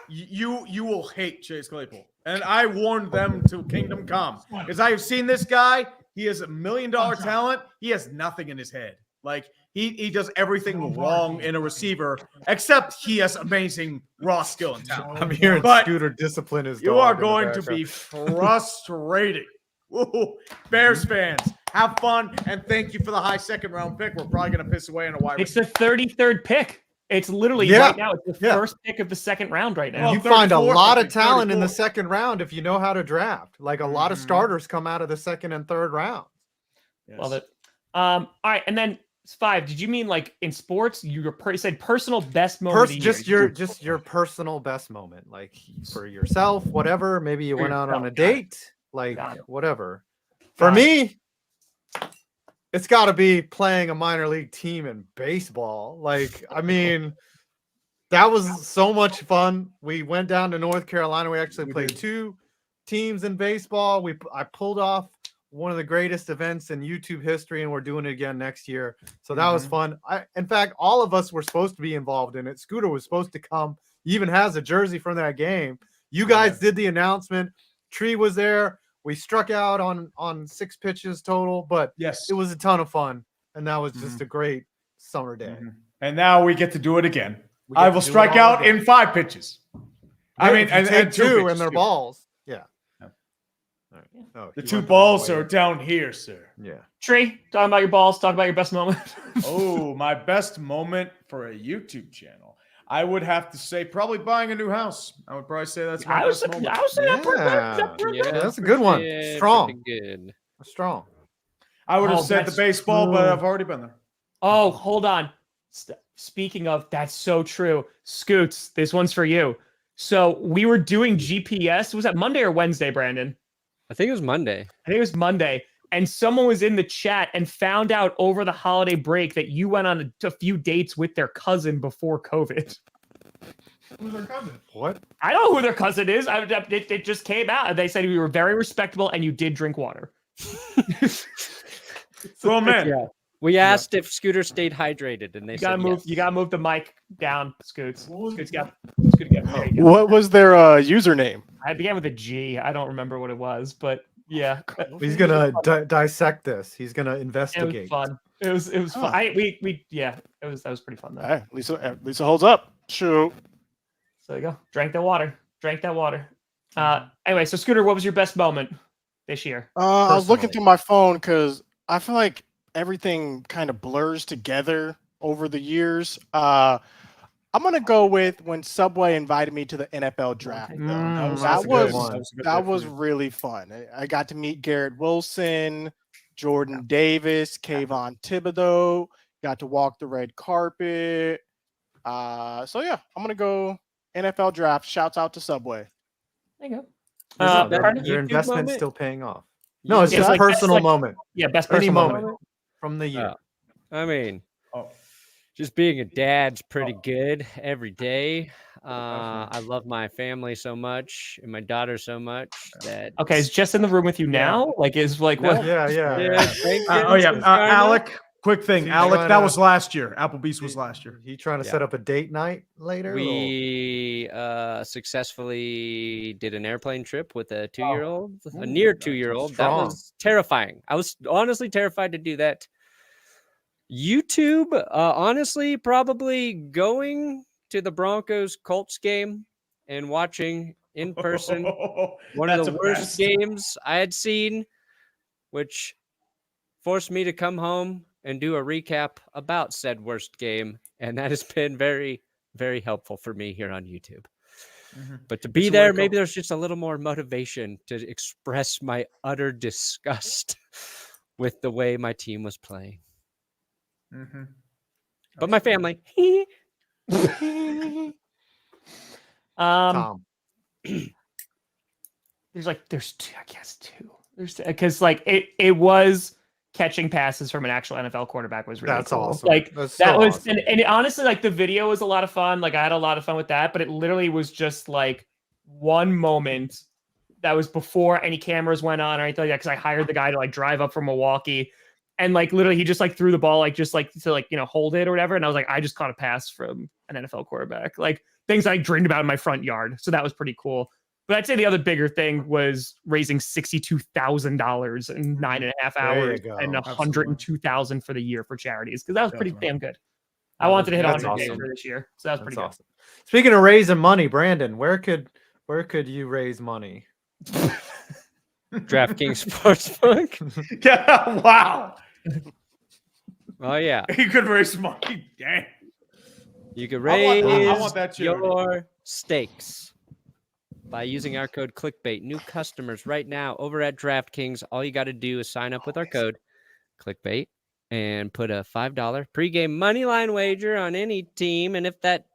you will hate Chase Claypool. And I warned them to Kingdom Come because I have seen this guy. He is $1 million talent. He has nothing in his head. Like he does everything wrong in a receiver, except he has amazing raw skill and talent. I'm hearing Scooter discipline is. You are going to be frustrating. Ooh, Bears fans, have fun and thank you for the high 2nd round pick. We're probably going to piss away in a wide. It's the 33rd pick. It's literally right now. It's the first pick of the 2nd round right now. You find a lot of talent in the 2nd round if you know how to draft. Like a lot of starters come out of the 2nd and 3rd round. Yes. Love it. All right, and then 5. Did you mean like in sports? You said personal best moment. Just your personal best moment, like for yourself, whatever. Maybe you went out on a date, like whatever. For me, it's got to be playing a minor league team in baseball. Like, I mean, that was so much fun. We went down to North Carolina. We actually played 2 teams in baseball. I pulled off one of the greatest events in YouTube history, and we're doing it again next year. So that was fun. In fact, all of us were supposed to be involved in it. Scooter was supposed to come. He even has a jersey from that game. You guys did the announcement. Tree was there. We struck out on 6 pitches total, but it was a ton of fun, and that was just a great summer day. And now we get to do it again. I will strike out in 5 pitches. I mean, and 2 and their balls. Yeah. Oh, the 2 balls are down here, sir. Yeah. Tree, talking about your balls, talk about your best moment. Oh, my best moment for a YouTube channel. I would have to say probably buying a new house. I would probably say that's my best moment. I would say that's a good one. Strong. Good. Strong. I would have said the baseball, but I've already been there. Oh, hold on. Speaking of, that's so true. Scoots, this one's for you. So we were doing GPS. Was that Monday or Wednesday, Brandon? I think it was Monday. I think it was Monday. And someone was in the chat and found out over the holiday break that you went on a few dates with their cousin before COVID. Who's their cousin? What? I don't know who their cousin is. It just came out. They said you were very respectable and you did drink water. Well, man. Yeah. We asked if Scooter stayed hydrated, and they You said gotta move. yes. You gotta move the mic down, Scoots. Scoots got. There you go. What was their username? I began with a G. I don't remember what it was, but yeah, He's gonna dissect this. He's gonna it was investigate. fun. It was fun. Huh. That was pretty fun though. Hey, Lisa holds up. Shoot. So there you go. Drank that water. Anyway, so Scooter, what was your best moment this year? I was looking Personally. through my phone because I feel like everything kind of blurs together over the years. I'm gonna go with when Subway invited me to the NFL draft. though. That's a good one. That was really fun. I got to meet Garrett Wilson, Jordan Davis, Kayvon Thibodeau. Got to walk the red carpet. So yeah, I'm gonna go NFL draft. Shouts out to Subway. There you go. Their YouTube investment's moment? still paying off. No, it's It's just like- personal it's like- moment. Yeah, best Any personal moment from the year. I mean, Oh. just being a dad's pretty good every day. I love my family so much and my daughter so much that. Okay, is Jess in the room with you now? Like, is like what? Yeah. Alec. Quick thing, He's Alec. trying That to- was last year. Applebee's was last year. You trying to Yeah. set up a date night later? We successfully did an airplane trip with a 2-year-old, a near 2-year-old. That Strong. was terrifying. I was honestly terrified to do that. YouTube, honestly, probably going to the Broncos Colts game and watching in person one of That's the a worst best. games I had seen, which forced me to come home and do a recap about said worst game. And that has been very, very helpful for me here on YouTube. But to be It's there, like maybe there's just a little more motivation to express my utter disgust with the way my team was playing. But my family. Tom. There's two, I guess two. Because like it was catching passes from an actual NFL quarterback was really That's cool. awesome. Like That's that so was awesome. and honestly, like the video was a lot of fun. Like I had a lot of fun with that, but it literally was just like one moment that was before any cameras went on or anything like that. Because I hired the guy to like drive up from Milwaukee, and like literally he just like threw the ball like just like to like hold it or whatever. And I was like, I just caught a pass from an NFL quarterback. Like things I dreamed about in my front yard. So that was pretty cool. But I'd say the other bigger thing was raising $62,000 in 9.5 hours go. and Absolutely. $102,000 for the year for charities because that was pretty Definitely. damn good. I wanted to hit That's 100 awesome. for this year, so that was That's pretty awesome. Speaking of raising money, Brandon, where could you raise money? DraftKings Sportsbook. Yeah, wow. Oh, yeah. He could raise money. Dang. You can I raise want that charity. your stakes by using our code ClickBait. New customers right now over at DraftKings. All you got to do is sign up with our code ClickBait and put a $5 pregame money line wager on any team. And if that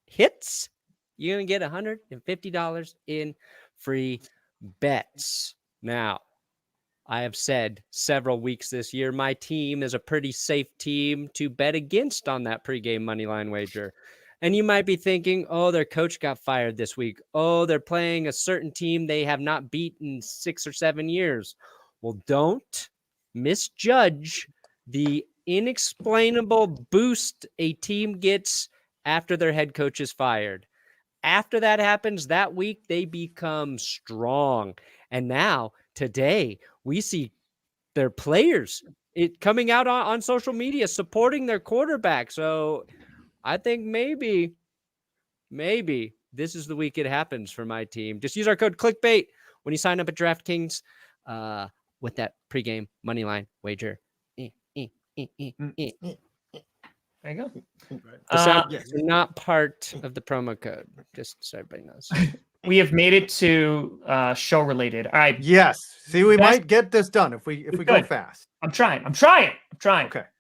hits, you're going to get $150 in free bets. Now, I have said several weeks this year, my team is a pretty safe team to bet against on that pregame money line wager. And you might be thinking, oh, their coach got fired this week. Oh, they're playing a certain team they have not beaten in 6 or 7 years. Well, don't misjudge the inexplainable boost a team gets after their head coach is fired. After that happens that week, they become strong. And now, today, we see their players coming out on social media supporting their quarterback. So I think maybe this is the week it happens for my team. Just use our code ClickBait when you sign up at DraftKings with that pregame money line wager. There you go. The sound are not part of the promo code, just so everybody knows. We have made it to show related. All right, Yes. See, we Best- might get this done if we go could. fast. I'm trying. Okay.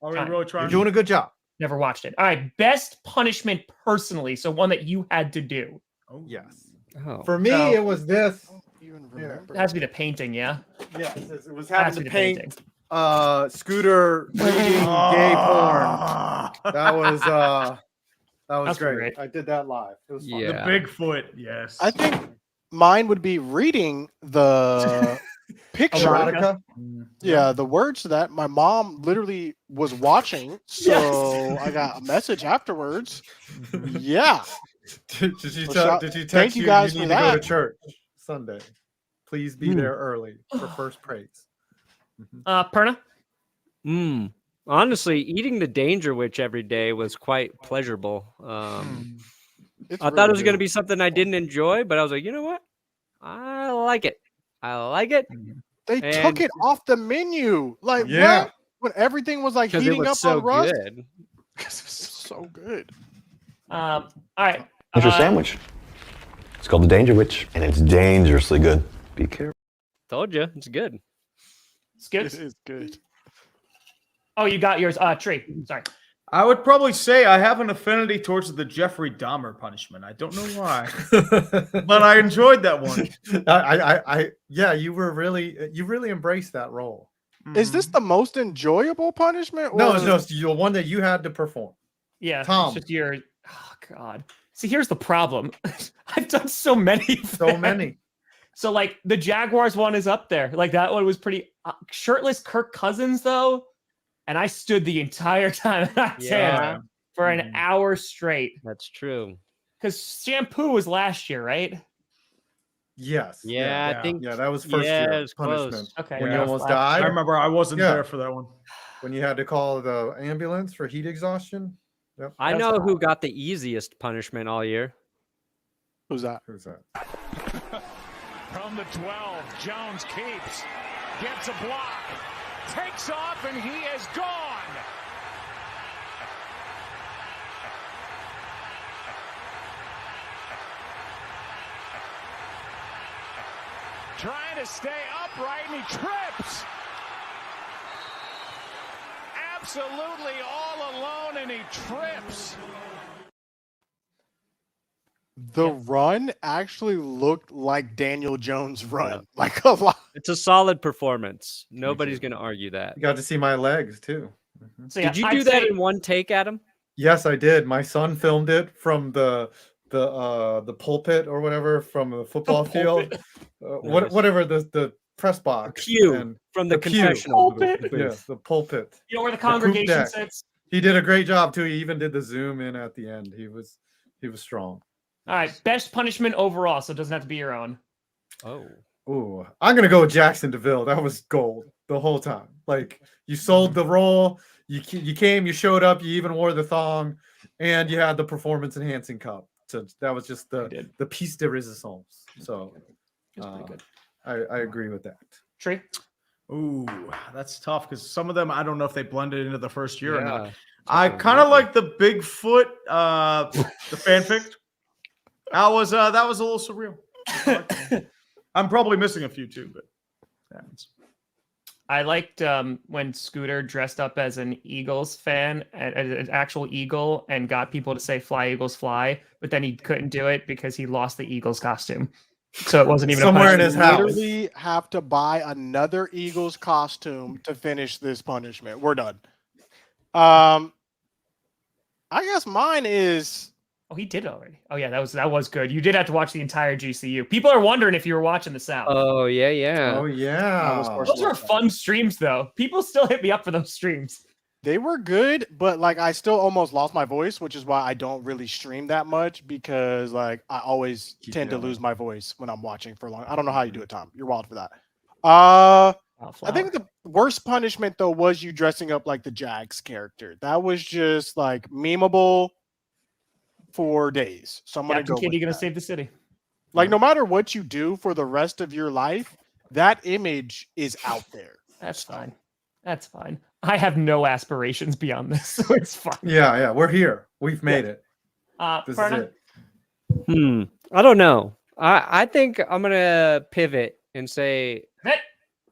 Are we Fine. really You're trying? doing a good job. Never watched it. All right, best punishment personally. So one that you had to do. Oh, Yes. Oh, For me, So- it was this. Even It remember. has to be the painting, yeah. Yes, it was It has having to to be the paint painting. Scooter reading gay porn. That was That was That's great. great. I did that live. It was fun. Yeah. The Bigfoot, yes. I think mine would be reading the picture. Erotica. Yeah, the words to that. My mom literally was watching, so I got a message afterwards. Yeah. Did she So tell, shout- did she text thank you you guys you for need to go to that. church Sunday? Please be there early for first praise. Perna? Honestly, eating the Danger Witch every day was quite pleasurable. It's I thought really it was going to good. be something I didn't enjoy, but I was like, you know what? I like it. I like it They took and- it off the menu. Like Yeah. what? When everything was like because it heating was up so on Rust. good. Because it was so good. All right. Here's your sandwich. It's called the Danger Witch, and it's dangerously good. Be careful. Told you, it's good. It's good. It is good. Oh, you got yours. Tree. Sorry. I would probably say I have an affinity towards the Jeffrey Dahmer punishment. I don't know why, but I enjoyed that one. Yeah, you really embraced that role. Is this the most enjoyable punishment? No, or- it's the one that you had to perform. Yeah. Tom. It's just your. Oh God. See, here's the problem. I've done so many. of So them. many. So like the Jaguars one is up there. Like that one was pretty shirtless Kirk Cousins though, and I stood the entire time at that Yeah. tent for an hour straight That's true. because shampoo was last year, right? Yes. Yeah, yeah. I think Yeah, that was first yeah, year it was close. punishment. Okay. When you almost last died? I year. remember I wasn't Yeah. there for that one. When you had to call the ambulance for heat exhaustion. Yep. I That was know hot. who got the easiest punishment all year. Who's that? Who's that? From the 12, Jones keeps, gets a block, takes off, and he is gone. Trying to stay upright, and he trips. Absolutely all alone, and he trips. The run actually looked like Daniel Jones' run. Like a lot. It's a solid performance. Nobody's going to argue that. You got to see my legs too. So, yeah, Did you I'd do that say- in one take, Adam? Yes, I did. My son filmed it from the pulpit or whatever from the football field. Nice. Whatever the press box. Pew and from the pew. confessional Pulpit. booth. Yes, the pulpit. You know where the poop congregation deck. sits? He did a great job too. He even did the zoom in at the end. He was strong. All right. Best punishment overall, so it doesn't have to be your own. Oh. Ooh, I'm gonna go with Jackson DeVille. That was gold the whole time. Like you sold the role, you came, you showed up, you even wore the thong, and you had the performance enhancing cup. So that was just the piece de resistance. So It's pretty good. I agree with that. Tree. Ooh, that's tough because some of them I don't know if they blended into the first year or not. Yeah. I kind of like the Bigfoot, the fanfic. That was a little surreal. I liked that. I'm probably missing a few too, but happens. I liked when Scooter dressed up as an Eagles fan, an actual Eagle, and got people to say "Fly Eagles Fly," but then he couldn't do it because he lost the Eagles costume. So it wasn't even Somewhere a in his punishment. house. Literally have to buy another Eagles costume to finish this punishment. We're done. I guess mine is Oh, he did it already. Oh yeah, that was good. You did have to watch the entire GCU. People are wondering if you were watching the South. Oh, yeah, yeah. Oh yeah. Those were fun streams, though. People still hit me up for those streams. they were good, but like I still almost lost my voice, which is why I don't really stream that much because like I always tend to lose my voice when I'm watching for long. I don't know how you do it, Tom. You're wild for that. I think the worst punishment though was you dressing up like the Jags character. That was just like memeable for days. So I'm gonna Captain go. Kitty with gonna that. save the city. Like no matter what you do for the rest of your life, that image is out there. That's fine. That's fine. I have no aspirations beyond this, so it's fine. Yeah. We're here. We've made it. This is Perna? it. I don't know. I think I'm going to pivot and say Pivot.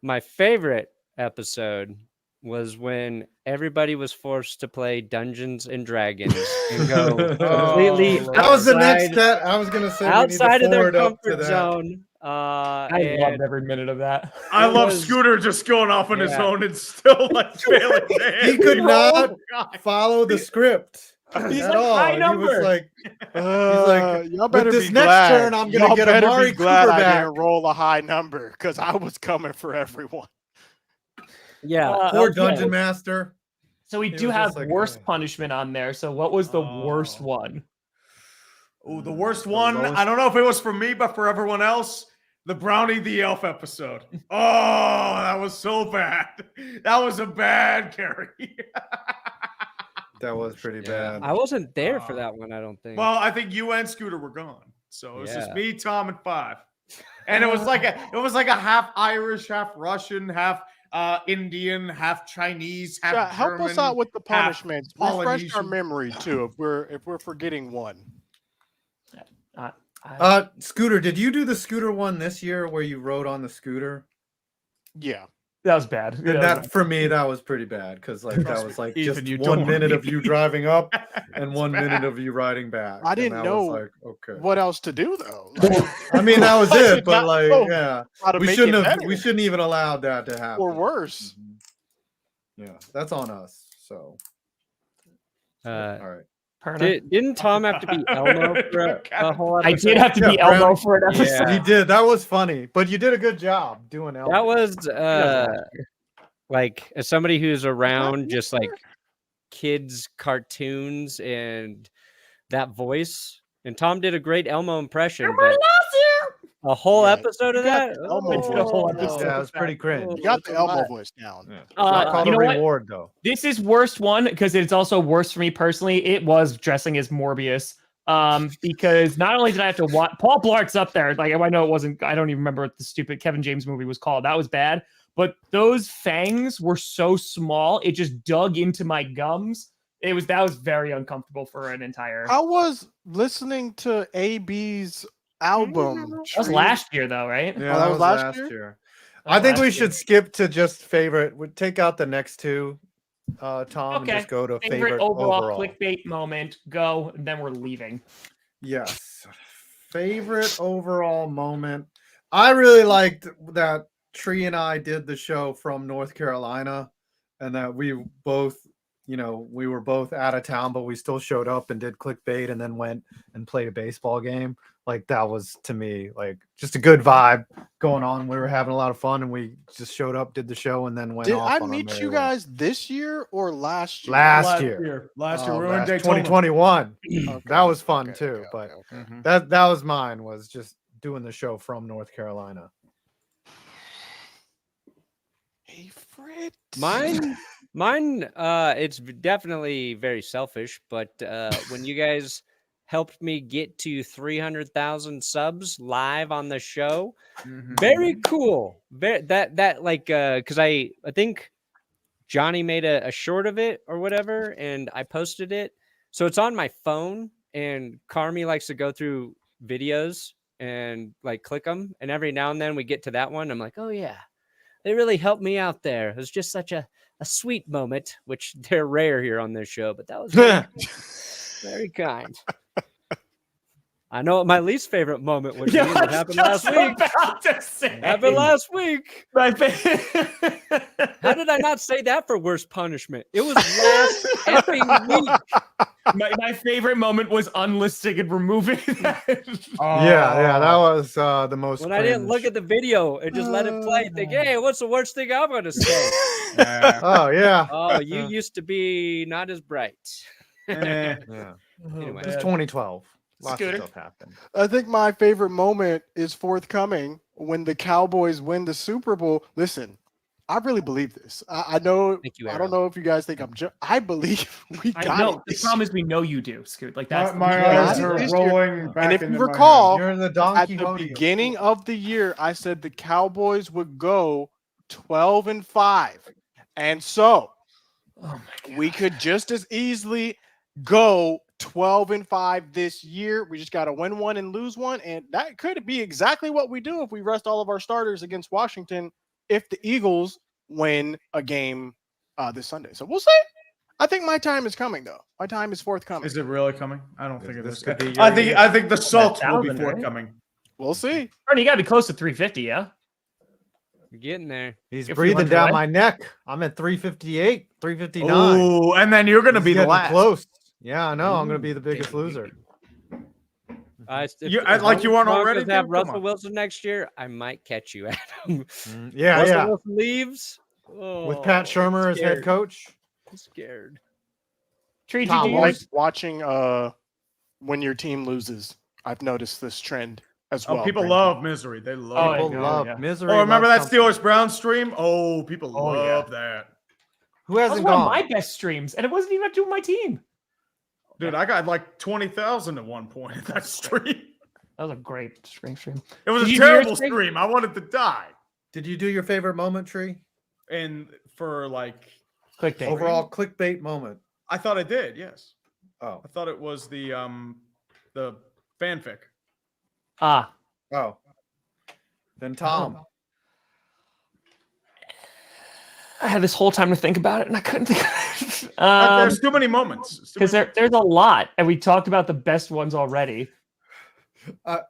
my favorite episode was when everybody was forced to play Dungeons and Dragons and go completely That was the next outside- step. I was gonna say outside we of need to their forward up to comfort that. zone. I loved every minute of that. I It love was- Scooter just going off on his Yeah. own and still like failing. He could not Oh, God. follow the script. He's at like, all. high He number. was like, Y'all better this be next glad. turn, I'm gonna Y'all get better Amari be glad Cooper I back. didn't roll a high number because I was coming for everyone. Yeah. Poor Okay. Dungeon Master. So we He do was have just like, worst "Ugh." punishment on there. So what was the worst one? Oh, the worst one. lowest- I don't know if it was for me, but for everyone else, the Brownie the Elf episode. Oh, that was so bad. That was a bad carry. That was pretty Yeah. bad. I wasn't there for that one, I don't think. Well, I think you and Scooter were gone, so it was just Yeah. me, Tom, and 5. And it was like a half Irish, half Russian, half Indian, half Chinese, half Yeah, help us out German, with the half punishments. Refresh our Polynesian. memory too if we're forgetting one. Scooter, did you do the scooter one this year where you rode on the scooter? Yeah. That was bad. And That was that for me, that was pretty bad because like Trust that me, was like Ethan, just you don't 1 wanna minute be of you me. driving up and It's 1 minute bad. of you riding back. I and didn't that know was like, okay. What else to do though? Like, I mean, that was I it, did but not like, know yeah, how to we make shouldn't it have. better We shouldn't even allowed that to happen. or worse. Yeah, that's on us. So, all right. Perna. Didn't Tom have to be Elmo for a whole I episode? did have to be Yeah, Elmo Brownie. for an episode. Yeah. He did. That was funny, but you did a good job doing Elmo. That was He does last year. like as somebody who's around just like kids cartoons and that voice. And Tom did a great Elmo impression, but a whole Yeah, episode of you got that. the Elmo I did a whole voice. episode. Yeah, it was pretty cringe. You got It's the a Elmo lot. voice down. Yeah. Uh, Not called you a know what? reward though. This is worst one because it's also worse for me personally. It was dressing as Morbius. Because not only did I have to watch Paul Blart's up there, like I know it wasn't, I don't even remember what the stupid Kevin James movie was called. That was bad, but those fangs were so small, it just dug into my gums. That was very uncomfortable for an entire. I was listening to AB's album. That was last year though, right? Yeah, that was last year? year. That was I think last we year. should skip to just favorite. We take out the next two, Tom, and Okay. just go to Favorite overall clickbait moment. Go, and then we're leaving. Yes. Favorite overall moment. I really liked that Tree and I did the show from North Carolina and that we both, we were both out of town, but we still showed up and did clickbait and then went and played a baseball game. Like that was to me like just a good vibe going on. We were having a lot of fun and we just showed up, did the show, and then went Did off. I on our meet merry you way. guys this year or last year? Last year? Last year, Oh, we were in last- Daytona. 2021. Okay, That was fun okay, too, okay, but okay. Mhm. that was mine, was just doing the show from North Carolina. Favorite? Mine, it's definitely very selfish, but when you guys helped me get to 300,000 subs live on the show, very cool. That like because I think Johnny made a short of it or whatever, and I posted it, so it's on my phone. And Carmi likes to go through videos and like click them, and every now and then we get to that one. I'm like, oh yeah, they really helped me out there. It was just such a sweet moment, which they're rare here on this show, but that was very kind. I know what my least favorite moment would be. Yeah, It happened last week. About to say. Happened last week. My How did I not say that for worst punishment? It was last effing week. my favorite moment was unlisting and removing that. Yeah, that was the most. When I didn't look cringe. at the video and just let it play, think, hey, what's the worst thing I'm going to say? Oh yeah. Oh, you used to be not as bright. Yeah. Anyway. It's 2012. Lots Scooter? of stuff happened. I think my favorite moment is forthcoming when the Cowboys win the Super Bowl. Listen, I really believe this. I know. Thank you, I Ariel. don't know if you guys think I'm. I believe we I got know. it. The problem is we know you do, Scoot. Like that's My Yeah, eyes I are did this year. rolling back And if you into my recall, You're in the at Don the Quixote. beginning of the year, I said the Cowboys would go 12-5, and so Oh my God. we could just as easily go 12-5 this year. We just got to win one and lose one, and that could be exactly what we do if we rest all of our starters against Washington. If the Eagles win a game this Sunday, so we'll see. I think my time is coming, though. My time is forthcoming. Is it really coming? I don't think it This is. could be your I think year. I think the salt will be 1,000, right? forthcoming. We'll see. Ernie, you gotta be close to 350, yeah? You're getting there. He's If we breathing went down away. my neck. I'm at 358, 359. Oh, and then you're going to He's be the getting last. close. Yeah, I know. I'm going to be the biggest loser. If You- the like you weren't Broncos already, have dude? Come Russell on. Wilson next year, I might catch you, Adam. Yeah, Russell yeah. Wilson leaves With Pat Shurmur as head coach. I'm scared. Tree, Tom, did you I like use? watching when your team loses. I've noticed this trend as well. Oh, people Brandon. love misery. They love. there People you go, love yeah. misery. Oh, remember that loves something. Steelers Brown stream? Oh, people Oh, yeah. love that. Who That was hasn't one of gone? my best streams, and it wasn't even doing my team. Dude, I got like 20,000 at one point at that stream. That was a great stream. It was Did a you do yours, terrible Trey? stream. I wanted to die. Did you do your favorite moment, Tree? And for like, Clickbait. Overall clickbait moment. I thought I did. Yes, Oh. I thought it was the fanfic. Ah, Oh. Then Tom. I had this whole time to think about it, and I couldn't think of it. There's too many moments. It's too Because many- there's a lot, and we talked about the best ones already.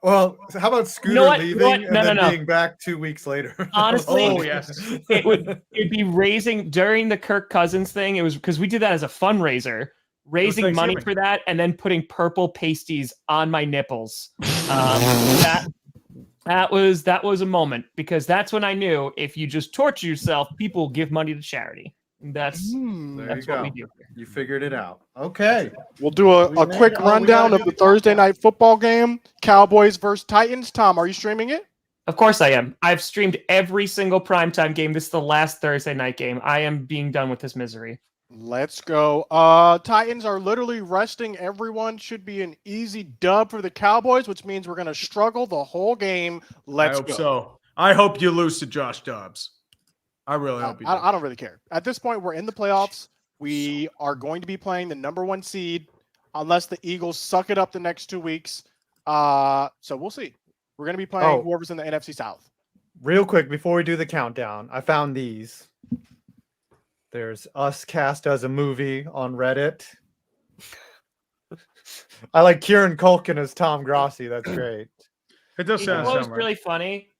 Well, how about Scooter what? leaving No, and then no. being back 2 weeks later? Honestly, Oh yes. It'd be raising during the Kirk Cousins thing. It was because we did that as a fundraiser, raising money Thanksgiving. for that, and then putting purple pasties on my nipples. That was a moment, because that's when I knew if you just torture yourself, people will give money to charity. That's There that's you what go. we do here. You figured it out. Okay. We'll do a quick we rundown gotta of do the Thursday night football game. Cowboys versus Titans. Tom, are you streaming it? Of course I am. I've streamed every single primetime game. This is the last Thursday night game. I am being done with this misery. Let's go. Titans are literally resting everyone. Should be an easy dub for the Cowboys, which means we're going to struggle the whole game. Let's I hope go. so. I hope you lose to Josh Dobbs. I really hope you do. I don't really care. At this point, we're in the playoffs. We are going to be playing the number 1 seed unless the Eagles suck it up the next 2 weeks. So we'll see. We're going to be playing whoever's in the NFC South. Real quick, before we do the countdown, I found these. There's Us Cast as a Movie on Reddit. I like Kieran Culkin as Tom Grossi. That's great. It does You know sound what was right. really funny?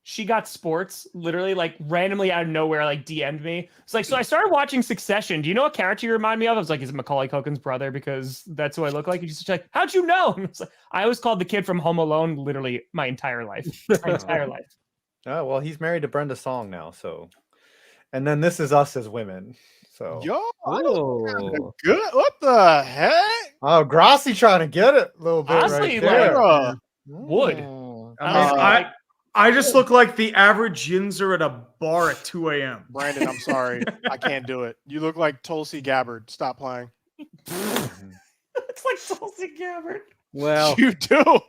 She got sports literally like randomly out of nowhere, like DM'd me. It's like, so I started watching Succession. Do you know what character you remind me of? I was like, is it Macaulay Culkin's brother? Because that's who I look like. And she's like, how'd you know? And it's like, I was called the kid from Home Alone literally my entire life. My entire life. Oh, well, he's married to Brenda Song now, so. And then this is us as women. So. Yo, Oh, good. What the heck? Oh, Grossi trying to get it a little bit Honestly, right there. Bruh. Would. I just look like the average yinzer at a bar at 2 a.m. Brandon, I'm sorry. I can't do it. You look like Tulsi Gabbard. Stop playing. It's like Tulsi Gabbard. well, You do.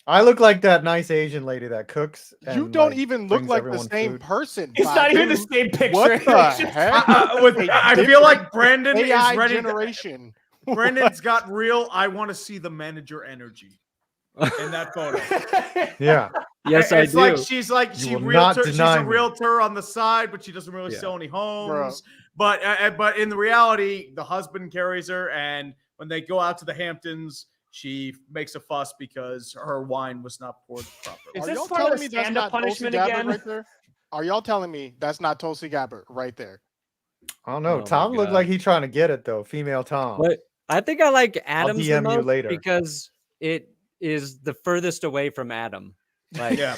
I look like that nice Asian lady that cooks. You and, don't like, even look brings like the everyone same food. person. It's not even the dude. same picture. What It's the just- heck? I feel like Brandon AI is ready. generation. Brandon's got real. I want to see the manager energy in that photo. Yeah. yes, I It's do. like she's like You she will not realtor. She's deny a me. realtor on the side, but she doesn't really Yeah. sell any homes. But in the reality, the husband carries her, and when they go out to the Hamptons, she makes a fuss because her wine was not poured properly. Is Are this y'all part of telling the me that's stand-up not Tulsi punishment Gabbard again? right there? Are y'all telling me that's not Tulsi Gabbard right there? I don't know. Oh my Tom looked God. like he's trying to get it though. Female Tom. But I think I like Adam's the DM you most later. because it is the furthest away from Adam. Like Yeah.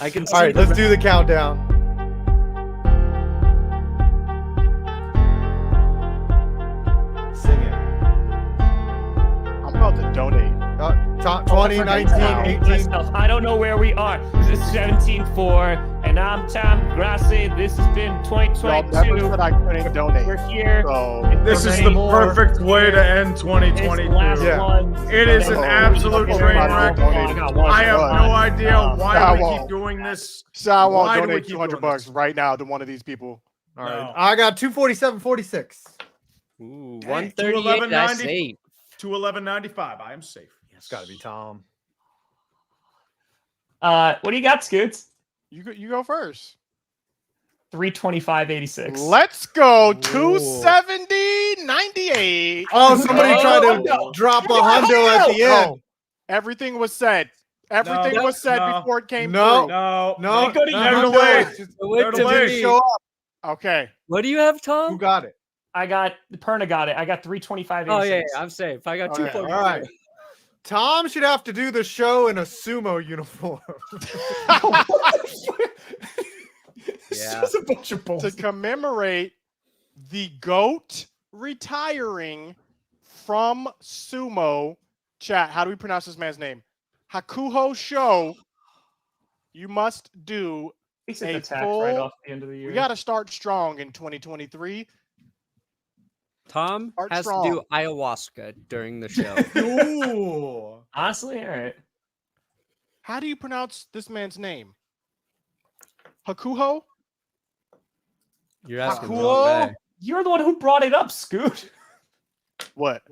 I can see. All right, the let's do the countdown. Sing it. I'm about to donate. Tom, 20, 19, 18. Myself. I don't know where we are. This is 17-4, and I'm Tom Grossi. This has been Y'all never 2022. said I couldn't donate. We're here. So This is Many the more. perfect way to end It's 2022. the last Yeah. one. It is an Oh, absolute okay. train Everybody wreck. donate. I got one. I have no idea why I we won't. keep doing this. so I won't Why do we donate keep 200 doing bucks this? right now to one of these people. All right. No. I got 247.46. Ooh, Dang, 138. That's 211.90. safe. 211.95. I am safe. Yes. It's got to be Tom. What do you got, Scoots? You go first. 325.86. Let's go. Ooh. 270.98. Oh, somebody tried to no. drop a hundo at the end. No. Everything was said. Everything No, was said no. before it came No. through. No. No, They go to the you. They're hundo delayed. just Wait They're till delayed. me. show up. Okay. What do you have, Who Tom? got it? Perna got it. I got 325. Oh yeah, I'm safe. I got Okay, 2.4. all right. Tom should have to do the show in a sumo uniform. It's Yeah. just a bunch of To bullshit. commemorate the GOAT retiring from sumo, chat, how do we pronounce this man's name? Hakuho Show. You must do Takes a the tax full- right off the end of the year. We got to start strong in 2023. Tom Start has strong. to do ayahuasca during the show. Ooh. Honestly, all right. How do you pronounce this man's name? Hakuho? You're asking the Hakuo? wrong guy. You're the one who brought it up, Scoot. What?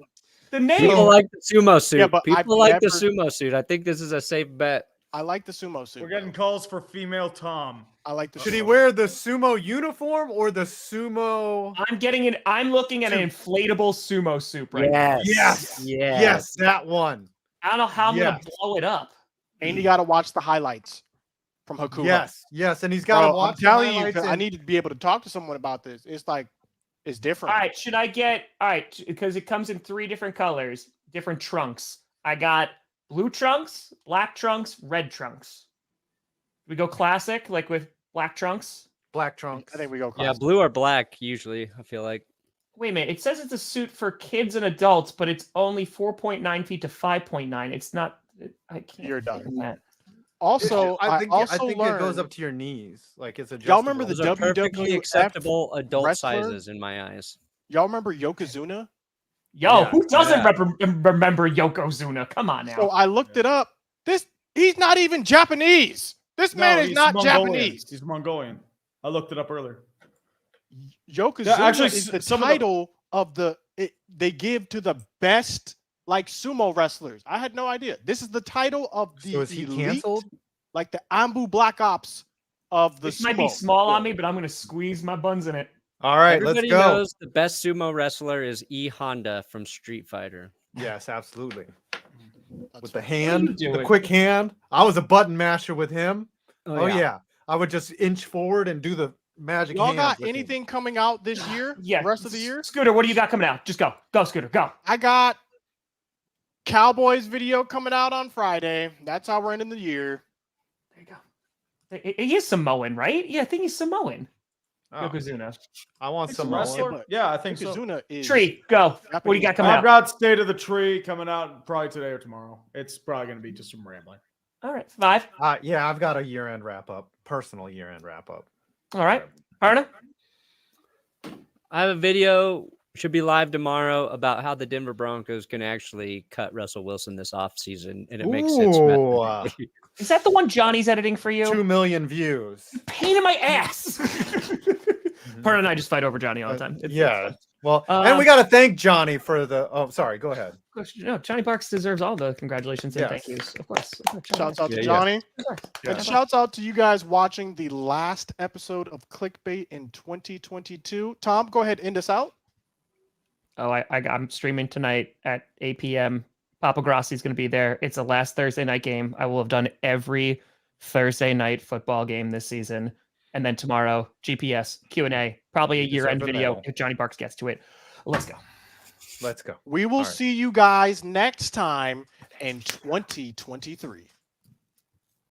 The name. People like the sumo suit. Yeah, but I've People like the never- sumo suit. I think this is a safe bet. I like the sumo suit. We're getting calls for female Tom. I like the Should he sumo. wear the sumo uniform or the sumo? I'm looking at an inflatable sumo suit right now. Yes. Yes, that one. I don't know how I'm gonna Yes. blow it up. And you got to watch the highlights from Hakuho. Yes, and he's got to Bro, watch. I'm telling you, highlights 'cause I and- need to be able to talk to someone about this. It's like, it's different. All right, should I get because it comes in 3 different colors, different trunks. I got blue trunks, black trunks, red trunks. We go classic, like with black trunks. black trunks. I think we go Yeah, classic. blue or black usually. I feel like. Wait a minute, it says it's a suit for kids and adults, but it's only 4.9 feet to 5.9. It's not. I can't. You're fit done. in that. Also, I think also it goes learned- up to your knees, like it's adjustable. Y'all remember the Those are perfectly WWF acceptable adult wrestler? sizes in my eyes. Y'all remember Yokozuna? Yo, Yeah, who doesn't yeah. remember Yokozuna? Come on now. So I looked it up. He's not even Japanese. This man is he's not Mongolian. Japanese. He's Mongolian. I looked it up earlier. Yokozuna Yeah, actually, is the some of the- title of they give to the best like sumo wrestlers. I had no idea. This is the title of the So is he elite, canceled? like the Ambu Black Ops of the This sumo. might be small on me, but I'm gonna squeeze my buns in it. All right, Everybody let's go. knows the best sumo wrestler is E Honda from Street Fighter. Yes, absolutely. That's With the right. hand, do the it? quick hand. I was a button masher with him. Oh, yeah. I would just inch forward and do the magic. Y'all hands got with him. anything coming out this year? Yeah. The rest of the year? Scooter, what do you got coming out? Just go. Go, Scooter, go. I got Cowboys video coming out on Friday. That's how we're ending the year. There you go. He is Samoan, right? Yeah, I think he's Samoan. Oh, Yokozuna. I want He's some a more. wrestler? but Yeah, I think so. Yokozuna is Tree, go. What do you got coming I've out? got State of the Tree coming out probably today or tomorrow. It's probably going to be just some rambling. All right, 5. Yeah, I've got a year-end wrap-up, personal year-end wrap-up. All right, Arna. I have a video, should be live tomorrow, about how the Denver Broncos can actually cut Russell Wilson this offseason, and it makes sense. Ooh, mathematically. Is that the one Johnny's editing for you? 2 million views. Pain in my ass. Parna and I just fight over Johnny all the time. It's Yeah. fun. Well, and we got to thank Johnny for the. Oh, sorry. Go ahead. Of course, no, Johnny Parks deserves all the congratulations and Yes. thank yous. Of course. Shouts out to Yeah, Johnny. Of course. Yeah. And shouts out to you guys watching the last episode of Clickbait in 2022. Tom, go ahead, end us out. Oh, I'm streaming tonight at 8 p.m. Papa Grossi's going to be there. It's the last Thursday night game. I will have done every Thursday night football game this season. And then tomorrow, GPS, Q&A, probably a year-end Deserve a video medal. if Johnny Parks gets to it. Let's go. Let's go. We will All right. see you guys next time in 2023.